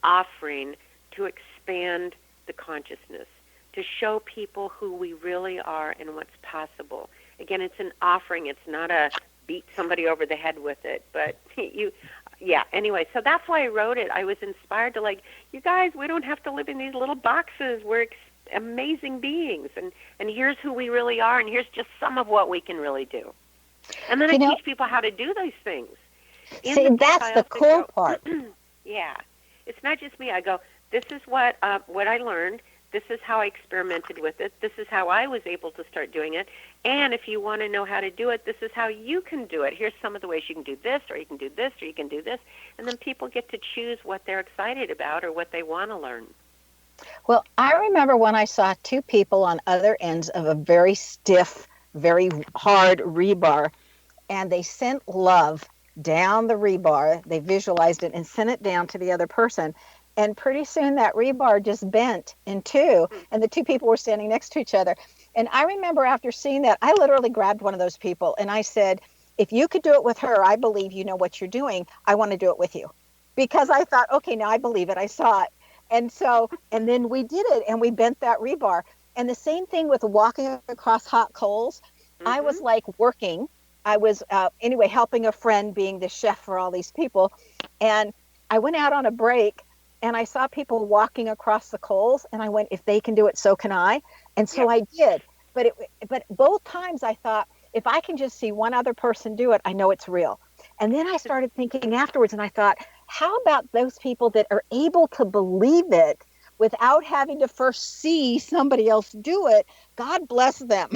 [SPEAKER 5] offering to expand the consciousness, to show people who we really are and what's possible. Again, it's an offering. It's not a beat somebody over the head with it. But anyway, so that's why I wrote it. I was inspired to you guys, we don't have to live in these little boxes. We're amazing beings, and here's who we really are, and here's just some of what we can really do. And then I teach people how to do those things.
[SPEAKER 4] See, that's the cool part.
[SPEAKER 5] Yeah. It's not just me. I go, this is what I learned. This is how I experimented with it. This is how I was able to start doing it. And if you want to know how to do it, this is how you can do it. Here's some of the ways you can do this, or you can do this, or you can do this. And then people get to choose what they're excited about or what they want to learn.
[SPEAKER 4] Well, I remember when I saw two people on other ends of a very stiff, very hard rebar, and they sent love down the rebar. They visualized it and sent it down to the other person. And pretty soon that rebar just bent in two, and the two people were standing next to each other. And I remember after seeing that, I literally grabbed one of those people and I said, if you could do it with her, I believe you know what you're doing. I want to do it with you. Because I thought, okay, now I believe it. I saw it. And so, and then we did it, and we bent that rebar. And the same thing with walking across hot coals. I was like working. I was, anyway, helping a friend, being the chef for all these people. And I went out on a break, and I saw people walking across the coals, and I went, if they can do it, so can I. And so I did. But both times I thought, if I can just see one other person do it, I know it's real. And then I started thinking afterwards, and I thought, how about those people that are able to believe it without having to first see somebody else do it? God bless them.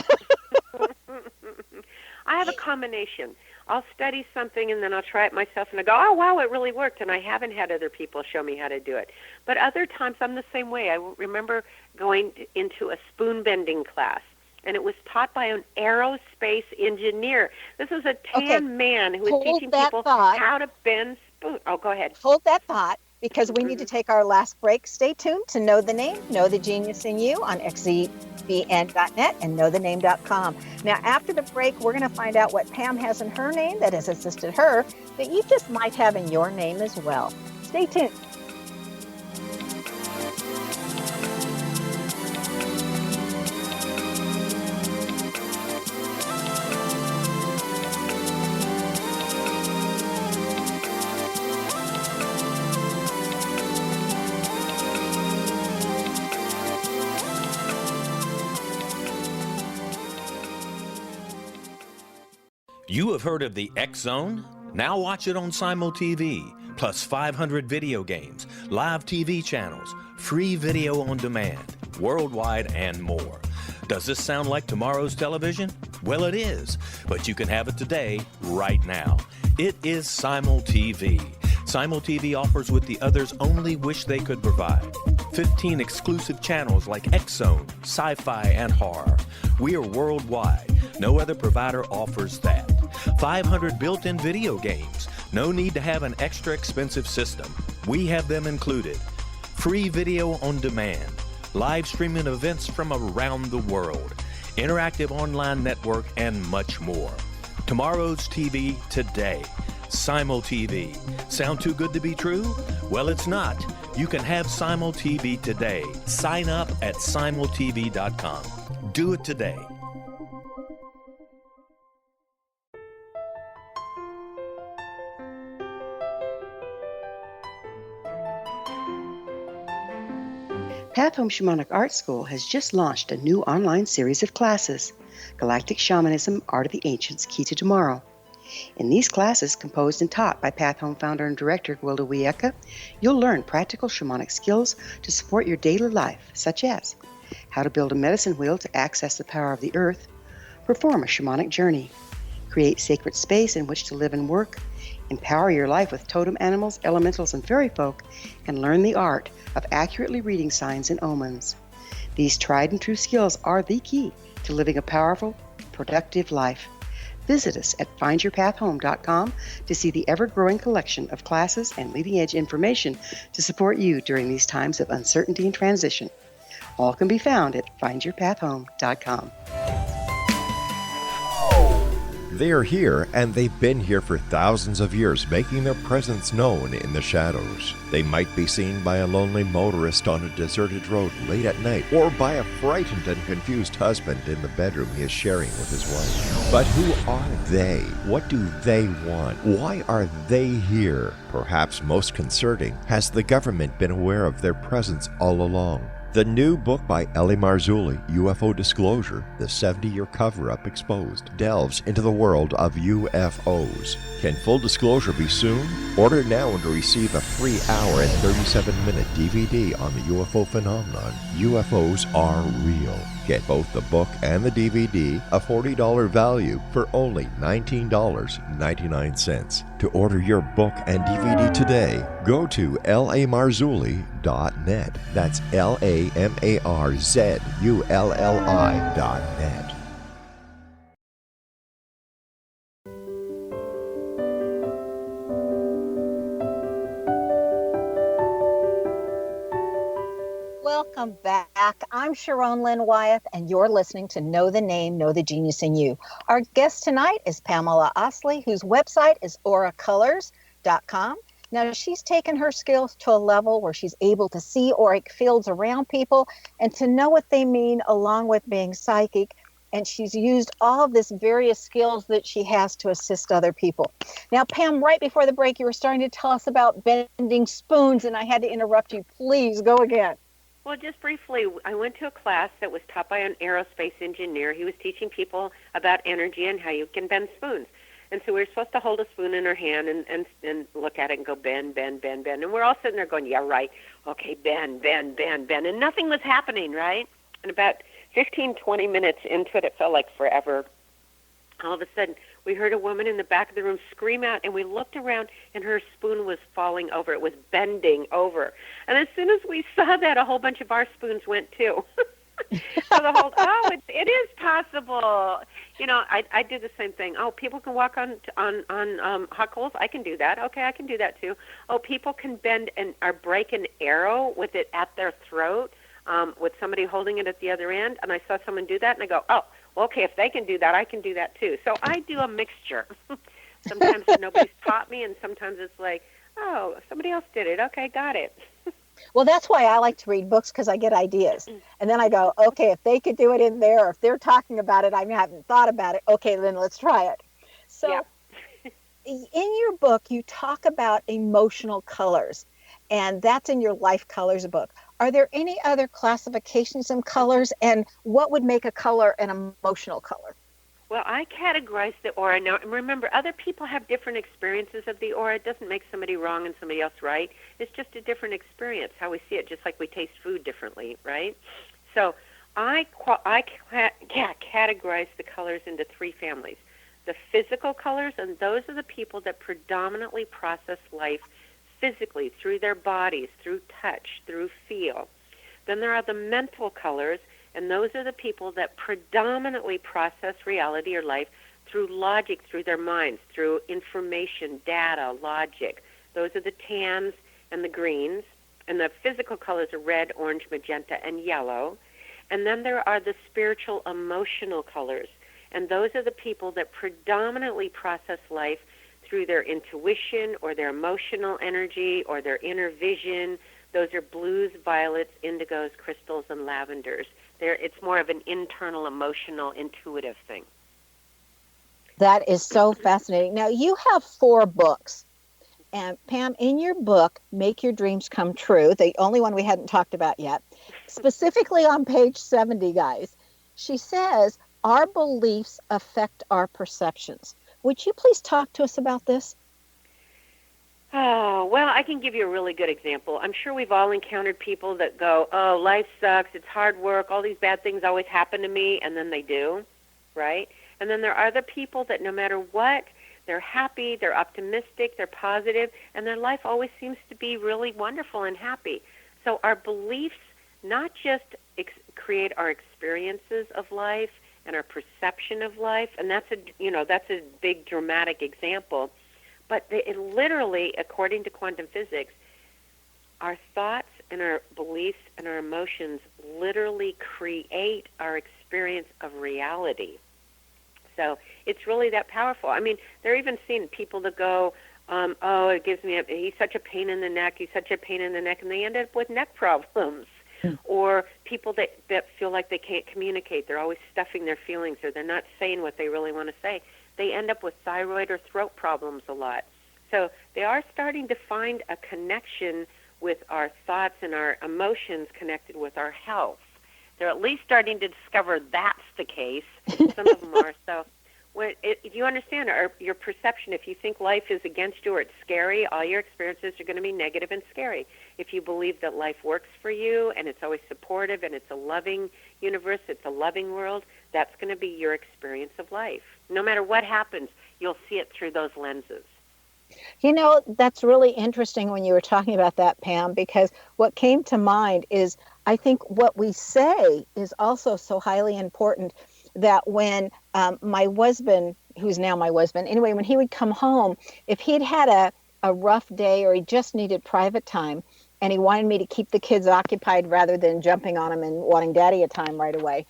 [SPEAKER 5] I have a combination. I'll study something and then I'll try it myself and I go, oh, wow, it really worked. And I haven't had other people show me how to do it. But other times I'm the same way. I remember going into a spoon bending class, and it was taught by an aerospace engineer. This was a tan man who was teaching people how to bend spoons. Oh, go ahead.
[SPEAKER 4] Hold that thought, because we need to take our last break. Stay tuned to Know the Name, Know the Genius in You on xzbn.net and knowthename.com. Now, after the break, we're going to find out what Pam has in her name that has assisted her that you just might have in your name as well. Stay tuned.
[SPEAKER 9] You have heard of the X Zone? Now watch it on Simul TV, plus 500 video games, live TV channels, free video on demand, worldwide, and more. Does this sound like tomorrow's television? Well, it is, but you can have it today, right now. It is Simul TV. Simul TV offers what the others only wish they could provide. 15 exclusive channels like X Zone, sci-fi, and horror. We are worldwide. No other provider offers that. 500 built-in video games. No need to have an extra expensive system. We have them included. Free video on demand. Live streaming events from around the world. Interactive online network, and much more. Tomorrow's TV today. Simul TV. Sound too good to be true? Well, it's not. You can have Simul TV today. Sign up at simultv.com. Do it today.
[SPEAKER 6] Path Home Shamanic Art School has just launched a new online series of classes, Galactic Shamanism, Art of the Ancients, Key to Tomorrow. In these classes, composed and taught by Path Home founder and director Gwilda Wiyaka, you'll learn practical shamanic skills to support your daily life, such as how to build a medicine wheel to access the power of the earth, perform a shamanic journey, create sacred space in which to live and work, empower your life with totem animals, elementals, and fairy folk, and learn the art of accurately reading signs and omens. These tried and true skills are the key to living a powerful, productive life. Visit us at findyourpathhome.com to see the ever-growing collection of classes and leading-edge information to support you during these times of uncertainty and transition. All can be found at findyourpathhome.com.
[SPEAKER 7] They are here, and they've been here for thousands of years, making their presence known in the shadows. They might be seen by a lonely motorist on a deserted road late at night, or by a frightened and confused husband in the bedroom he is sharing with his wife. But who are they? What do they want? Why are they here? Perhaps most concerning, has the government been aware of their presence all along? The new book by Ellie Marzulli, UFO Disclosure, The 70-Year Cover-Up Exposed, delves into the world of UFOs. Can full disclosure be soon? Order now and receive a free hour and 37-minute DVD on the UFO phenomenon. UFOs are real. Get both the book and the DVD, a $40 value, for only $19.99. To order your book and DVD today, go to lamarzulli.net. That's LAMARZULLI.net.
[SPEAKER 4] Welcome back. I'm Sharon Lynn Wyeth, and you're listening to Know the Name, Know the Genius in You. Our guest tonight is Pamela Oslie, whose website is auracolors.com. Now, she's taken her skills to a level where she's able to see auric fields around people and to know what they mean, along with being psychic. And she's used all of this various skills that she has to assist other people. Now, Pam, right before the break, you were starting to tell us about bending spoons, and I had to interrupt you. Please go again.
[SPEAKER 5] Well, just briefly, I went to a class that was taught by an aerospace engineer. He was teaching people about energy and how you can bend spoons. And so we were supposed to hold a spoon in our hand and look at it and go bend, bend, bend, bend. And we're all sitting there going, yeah, right. Okay, bend, bend, bend, bend. And nothing was happening, right? And about 15, 20 minutes into it, it felt like forever. All of a sudden, we heard a woman in the back of the room scream out, and we looked around, and her spoon was falling over. It was bending over. And as soon as we saw that, a whole bunch of our spoons went too. So the whole, it is possible. You know, I do the same thing. Oh, people can walk on hot coals. I can do that. Okay, I can do that too. Oh, people can bend or break an arrow with it at their throat, with somebody holding it at the other end. And I saw someone do that, and I go, oh, well, okay, if they can do that, I can do that too. So I do a mixture. Sometimes nobody's taught me, and sometimes it's like, oh, somebody else did it. Okay, got it.
[SPEAKER 4] Well, that's why I like to read books, because I get ideas. And then I go, okay, if they could do it in there, or if they're talking about it, I haven't thought about it. Okay, then let's try it. So
[SPEAKER 5] yeah.
[SPEAKER 4] In your book, you talk about emotional colors, and that's in your Life Colors book. Are there any other classifications in colors, and what would make a color an emotional color?
[SPEAKER 5] Well, I categorize the aura. Now, remember, other people have different experiences of the aura. It doesn't make somebody wrong and somebody else right. It's just a different experience, how we see it, just like we taste food differently, right? So I categorize the colors into three families. The physical colors, and those are the people that predominantly process life physically, through their bodies, through touch, through feel. Then there are the mental colors, and those are the people that predominantly process reality or life through logic, through their minds, through information, data, logic. Those are the tans and the greens. And the physical colors are red, orange, magenta, and yellow. And then there are the spiritual, emotional colors. And those are the people that predominantly process life through their intuition or their emotional energy or their inner vision. Those are blues, violets, indigos, crystals, and lavenders. It's more of an internal, emotional, intuitive thing.
[SPEAKER 4] That is so fascinating. Now, you have 4 books. And Pam, in your book, Make Your Dreams Come True, the only one we hadn't talked about yet, specifically on page 70, guys, she says, our beliefs affect our perceptions. Would you please talk to us about this?
[SPEAKER 5] Oh, well, I can give you a really good example. I'm sure we've all encountered people that go, oh, life sucks, it's hard work, all these bad things always happen to me, and then they do, right? And then there are the people that no matter what, they're happy, they're optimistic, they're positive, and their life always seems to be really wonderful and happy. So our beliefs not just create our experiences of life and our perception of life, and that's a big dramatic example. But it literally, according to quantum physics, our thoughts and our beliefs and our emotions literally create our experience of reality. So it's really that powerful. I mean, they're even seeing people that go, he's such a pain in the neck, and they end up with neck problems. Or people that feel like they can't communicate. They're always stuffing their feelings, or they're not saying what they really want to say. They end up with thyroid or throat problems a lot. So they are starting to find a connection with our thoughts and our emotions connected with our health. They're at least starting to discover that's the case. Some of them are. So if you understand your perception, if you think life is against you or it's scary, all your experiences are going to be negative and scary. If you believe that life works for you and it's always supportive and it's a loving universe, it's a loving world, that's going to be your experience of life. No matter what happens, you'll see it through those lenses.
[SPEAKER 4] You know, that's really interesting when you were talking about that, Pam, because what came to mind is I think what we say is also so highly important that when my husband, who's now my husband, anyway, when he would come home, if he'd had a rough day or he just needed private time and he wanted me to keep the kids occupied rather than jumping on them and wanting daddy a time right away,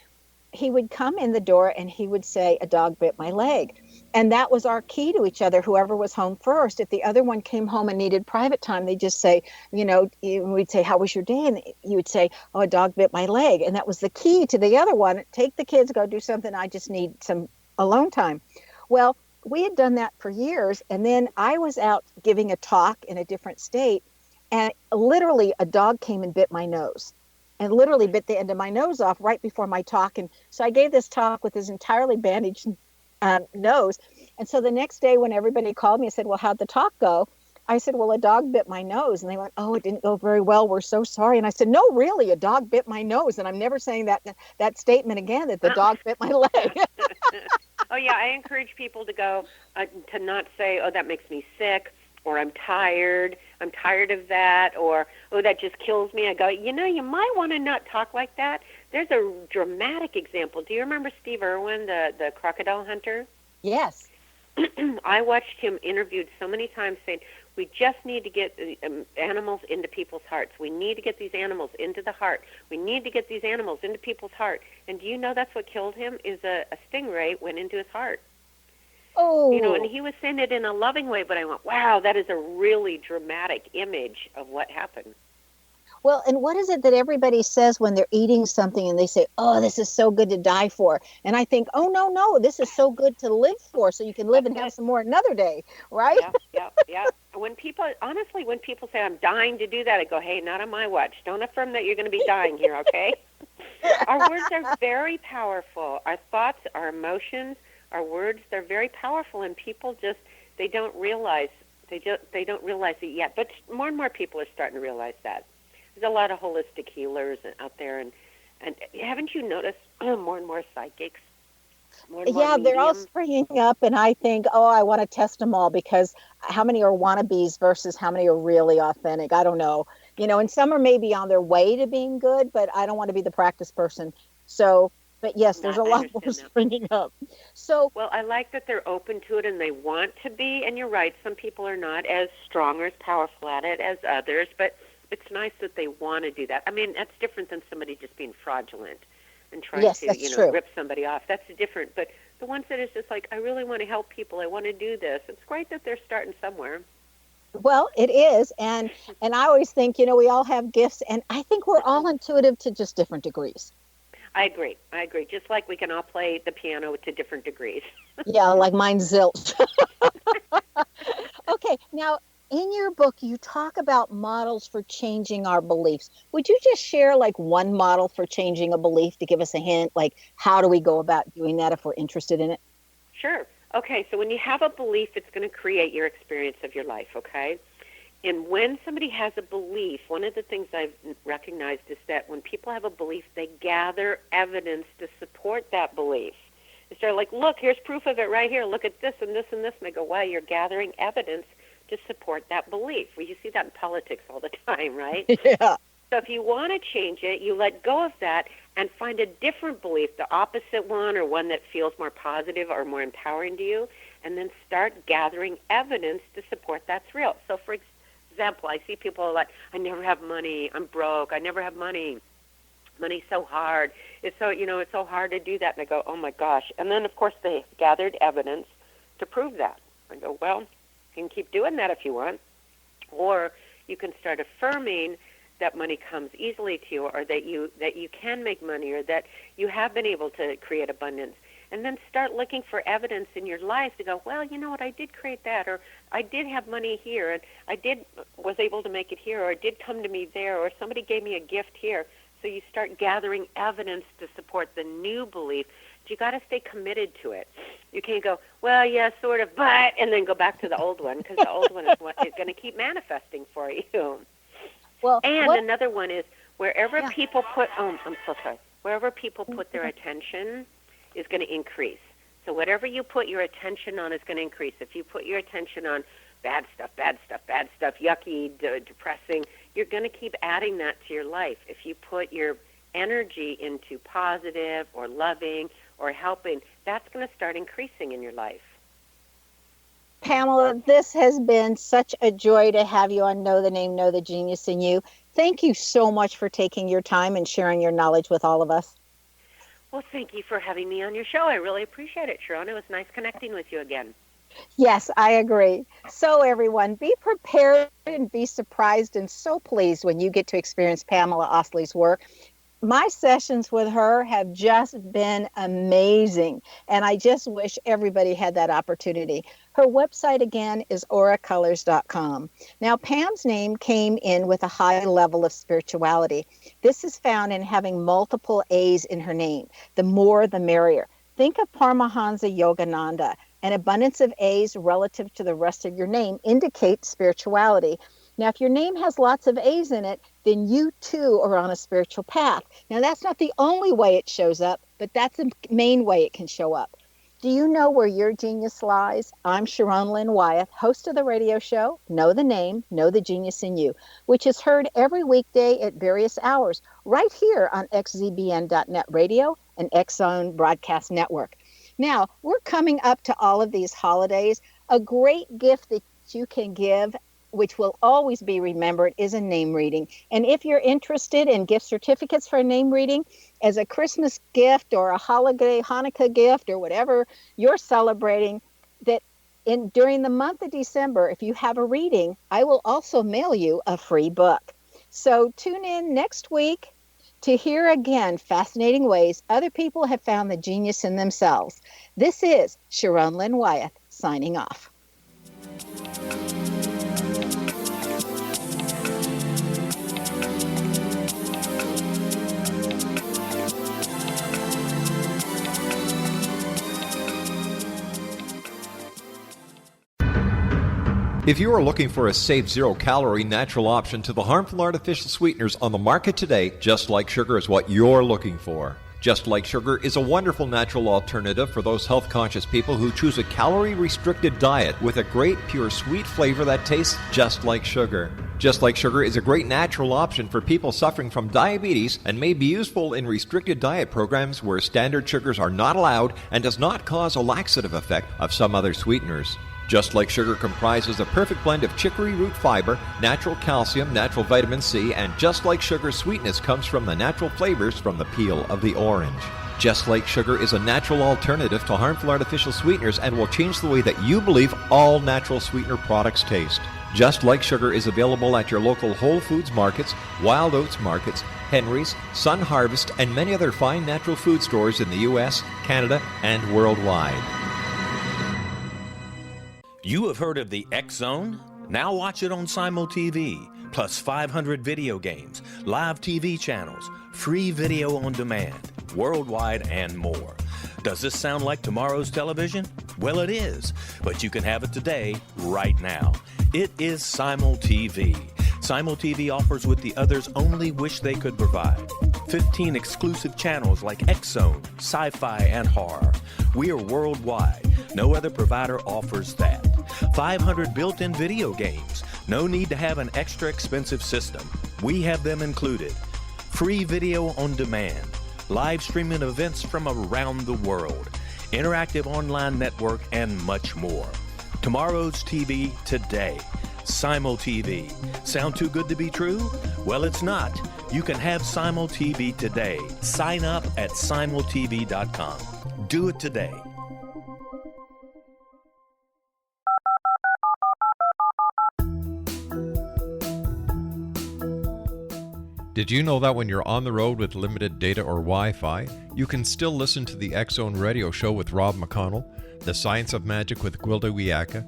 [SPEAKER 4] he would come in the door and he would say, "A dog bit my leg." And that was our key to each other, whoever was home first. If the other one came home and needed private time, they'd just say, you know, we'd say, "How was your day?" And you would say, "Oh, a dog bit my leg." And that was the key to the other one. Take the kids, go do something. I just need some alone time. Well, we had done that for years. And then I was out giving a talk in a different state. And literally a dog came and bit my nose. And literally bit the end of my nose off right before my talk. And so I gave this talk with this entirely bandaged nose. And so the next day when everybody called me and said, "Well, how'd the talk go?" I said, "Well, a dog bit my nose." And they went, "Oh, it didn't go very well. We're so sorry." And I said, "No, really, a dog bit my nose." And I'm never saying that statement again, that the dog bit my leg.
[SPEAKER 5] Oh, yeah, I encourage people to go, to not say, "Oh, that makes me sick," or "I'm tired of that," or "Oh, that just kills me." I go, you know, you might want to not talk like that. There's a dramatic example. Do you remember Steve Irwin, the crocodile hunter?
[SPEAKER 4] Yes.
[SPEAKER 5] I watched him interviewed so many times saying, we just need to get animals into people's hearts. We need to get these animals into the heart. We need to get these animals into people's heart. And do you know that's what killed him? Is a stingray went into his heart.
[SPEAKER 4] Oh.
[SPEAKER 5] You know, and he was saying it in a loving way, but I went, wow, that is a really dramatic image of what happened.
[SPEAKER 4] Well, and what is it that everybody says when they're eating something and they say, "Oh, this is so good to die for"? And I think, "Oh, no, this is so good to live for, so you can live and have some more another day," right?
[SPEAKER 5] Yeah. When people say, "I'm dying to do that," I go, "Hey, not on my watch. Don't affirm that you're going to be dying here, okay?" Our words are very powerful. Our thoughts, our emotions, our words, they're very powerful, and people just, they don't realize it yet. But more and more people are starting to realize that. There's a lot of holistic healers out there, and haven't you noticed more and more psychics? More and more
[SPEAKER 4] Yeah, they're all
[SPEAKER 5] mediums?
[SPEAKER 4] springing up, and I think, oh, I want to test them all, because how many are wannabes versus how many are really authentic? I don't know. You know, and some are maybe on their way to being good, but I don't want to be the practice person. So, but yes, there's a lot more springing up. So,
[SPEAKER 5] well, I like that they're open to it and they want to be, and you're right, some people are not as strong or as powerful at it as others, but it's nice that they want to do that. I mean, that's different than somebody just being fraudulent and trying to, rip somebody off. That's different. But the ones that is just like, I really want to help people, I want to do this. It's great that they're starting somewhere.
[SPEAKER 4] well, it is. And I always think, you know, we all have gifts, and I think we're all intuitive to just different degrees.
[SPEAKER 5] I agree. Just like we can all play the piano to different degrees.
[SPEAKER 4] Yeah, like mine's zilch. Okay, now, in your book, you talk about models for changing our beliefs. Would you just share like one model for changing a belief to give us a hint? Like, how do we go about doing that if we're interested in it?
[SPEAKER 5] Sure. Okay, so when you have a belief, it's going to create your experience of your life, okay? And when somebody has a belief, one of the things I've recognized is that when people have a belief, they gather evidence to support that belief. They're like, look, here's proof of it right here. Look at this and this and this. And they go, wow, you're gathering evidence to support that belief. Well, you see that in politics all the time, right?
[SPEAKER 4] Yeah.
[SPEAKER 5] So if you want to change it, you let go of that and find a different belief, the opposite one, or one that feels more positive or more empowering to you, and then start gathering evidence to support that's real. So for example, I see people like, I never have money, I'm broke, I never have money, money's so hard, it's so, it's so hard to do that. And I go, oh my gosh. And then of course they gathered evidence to prove that. I go, well, you can keep doing that if you want, or you can start affirming that money comes easily to you, or that you can make money, or that you have been able to create abundance. and then start looking for evidence in your life to go, well, you know what, I did create that, or I did have money here, and was able to make it here, or it did come to me there, or somebody gave me a gift here. So you start gathering evidence to support the new belief. But you got to stay committed to it. You can't go, well, yeah, sort of, but, and then go back to the old one, because the old one is what is going to keep manifesting for you.
[SPEAKER 4] Well,
[SPEAKER 5] Another one is wherever people put, I'm so sorry, wherever people put their attention is going to increase. So whatever you put your attention on is going to increase. If you put your attention on bad stuff, yucky, depressing, you're going to keep adding that to your life. If you put your energy into positive or loving or helping, that's going to start increasing in your life.
[SPEAKER 4] Pamela, this has been such a joy to have you on Know the Name, Know the Genius in You. Thank you so much for taking your time and sharing your knowledge with all of us.
[SPEAKER 5] Well, thank you for having me on your show. I really appreciate it, Sharon. It was nice connecting with you again.
[SPEAKER 4] Yes, I agree. So everyone, be prepared and be surprised and so pleased when you get to experience Pamala Oslie's work. My sessions with her have just been amazing, and I just wish everybody had that opportunity. Her website, again, is auracolors.com. Now, Pam's name came in with a high level of spirituality. This is found in having multiple A's in her name. The more, the merrier. Think of Paramahansa Yogananda. An abundance of A's relative to the rest of your name indicates spirituality. Now, if your name has lots of A's in it, then you too are on a spiritual path. Now, that's not the only way it shows up, but that's the main way it can show up. Do you know where your genius lies? I'm Sharon Lynn Wyeth, host of the radio show, Know the Name, Know the Genius in You, which is heard every weekday at various hours, right here on xzbn.net radio and X-Zone Broadcast Network. Now, we're coming up to all of these holidays. A great gift that you can give, which will always be remembered, is a name reading. And if you're interested in gift certificates for a name reading as a Christmas gift or a holiday Hanukkah gift or whatever you're celebrating, that during the month of December, if you have a reading, I will also mail you a free book. So tune in next week to hear again fascinating ways other people have found the genius in themselves. This is Sharon Lynn Wyeth signing off.
[SPEAKER 8] If you are looking for a safe, zero-calorie, natural option to the harmful artificial sweeteners on the market today, Just Like Sugar is what you're looking for. Just Like Sugar is a wonderful natural alternative for those health-conscious people who choose a calorie-restricted diet with a great, pure, sweet flavor that tastes just like sugar. Just Like Sugar is a great natural option for people suffering from diabetes and may be useful in restricted diet programs where standard sugars are not allowed and does not cause a laxative effect of some other sweeteners. Just Like Sugar comprises a perfect blend of chicory root fiber, natural calcium, natural vitamin C, and Just Like Sugar's sweetness comes from the natural flavors from the peel of the orange. Just Like Sugar is a natural alternative to harmful artificial sweeteners and will change the way that you believe all natural sweetener products taste. Just Like Sugar is available at your local Whole Foods markets, Wild Oats markets, Henry's, Sun Harvest, and many other fine natural food stores in the U.S., Canada, and worldwide.
[SPEAKER 9] You have heard of the X-Zone? Now watch it on Simul TV, plus 500 video games, live TV channels, free video on demand, worldwide, and more. Does this sound like tomorrow's television? Well, it is, but you can have it today, right now. It is Simul TV. Simul TV offers what the others only wish they could provide. 15 exclusive channels like X-Zone, Sci-Fi, and Horror. We are worldwide. No other provider offers that. 500 built-in video games. No need to have an extra expensive system. We have them included. Free video on demand. Live streaming events from around the world. Interactive online network, and much more. Tomorrow's TV today. Simul TV. Sound too good to be true? Well, it's not. You can have Simul TV today. Sign up at simultv.com. Do it today.
[SPEAKER 8] Did you know that when you're on the road with limited data or Wi-Fi, you can still listen to the X-Zone Radio Show with Rob McConnell, The Science of Magic with Gwilda Wiyaka,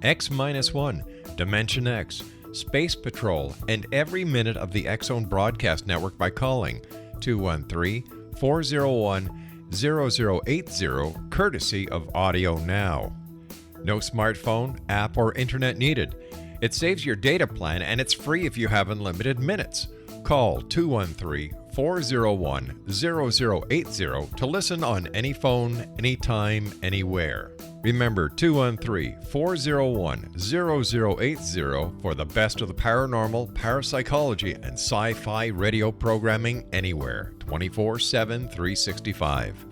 [SPEAKER 8] X-1, Dimension X, Space Patrol, and every minute of the X-Zone broadcast network by calling 213-401-0080, courtesy of Audio Now. No smartphone, app, or internet needed. It saves your data plan and it's free if you have unlimited minutes. Call 213-401-0080 to listen on any phone, anytime, anywhere. Remember 213-401-0080 for the best of the paranormal, parapsychology, and sci-fi radio programming anywhere, 24/7, 365.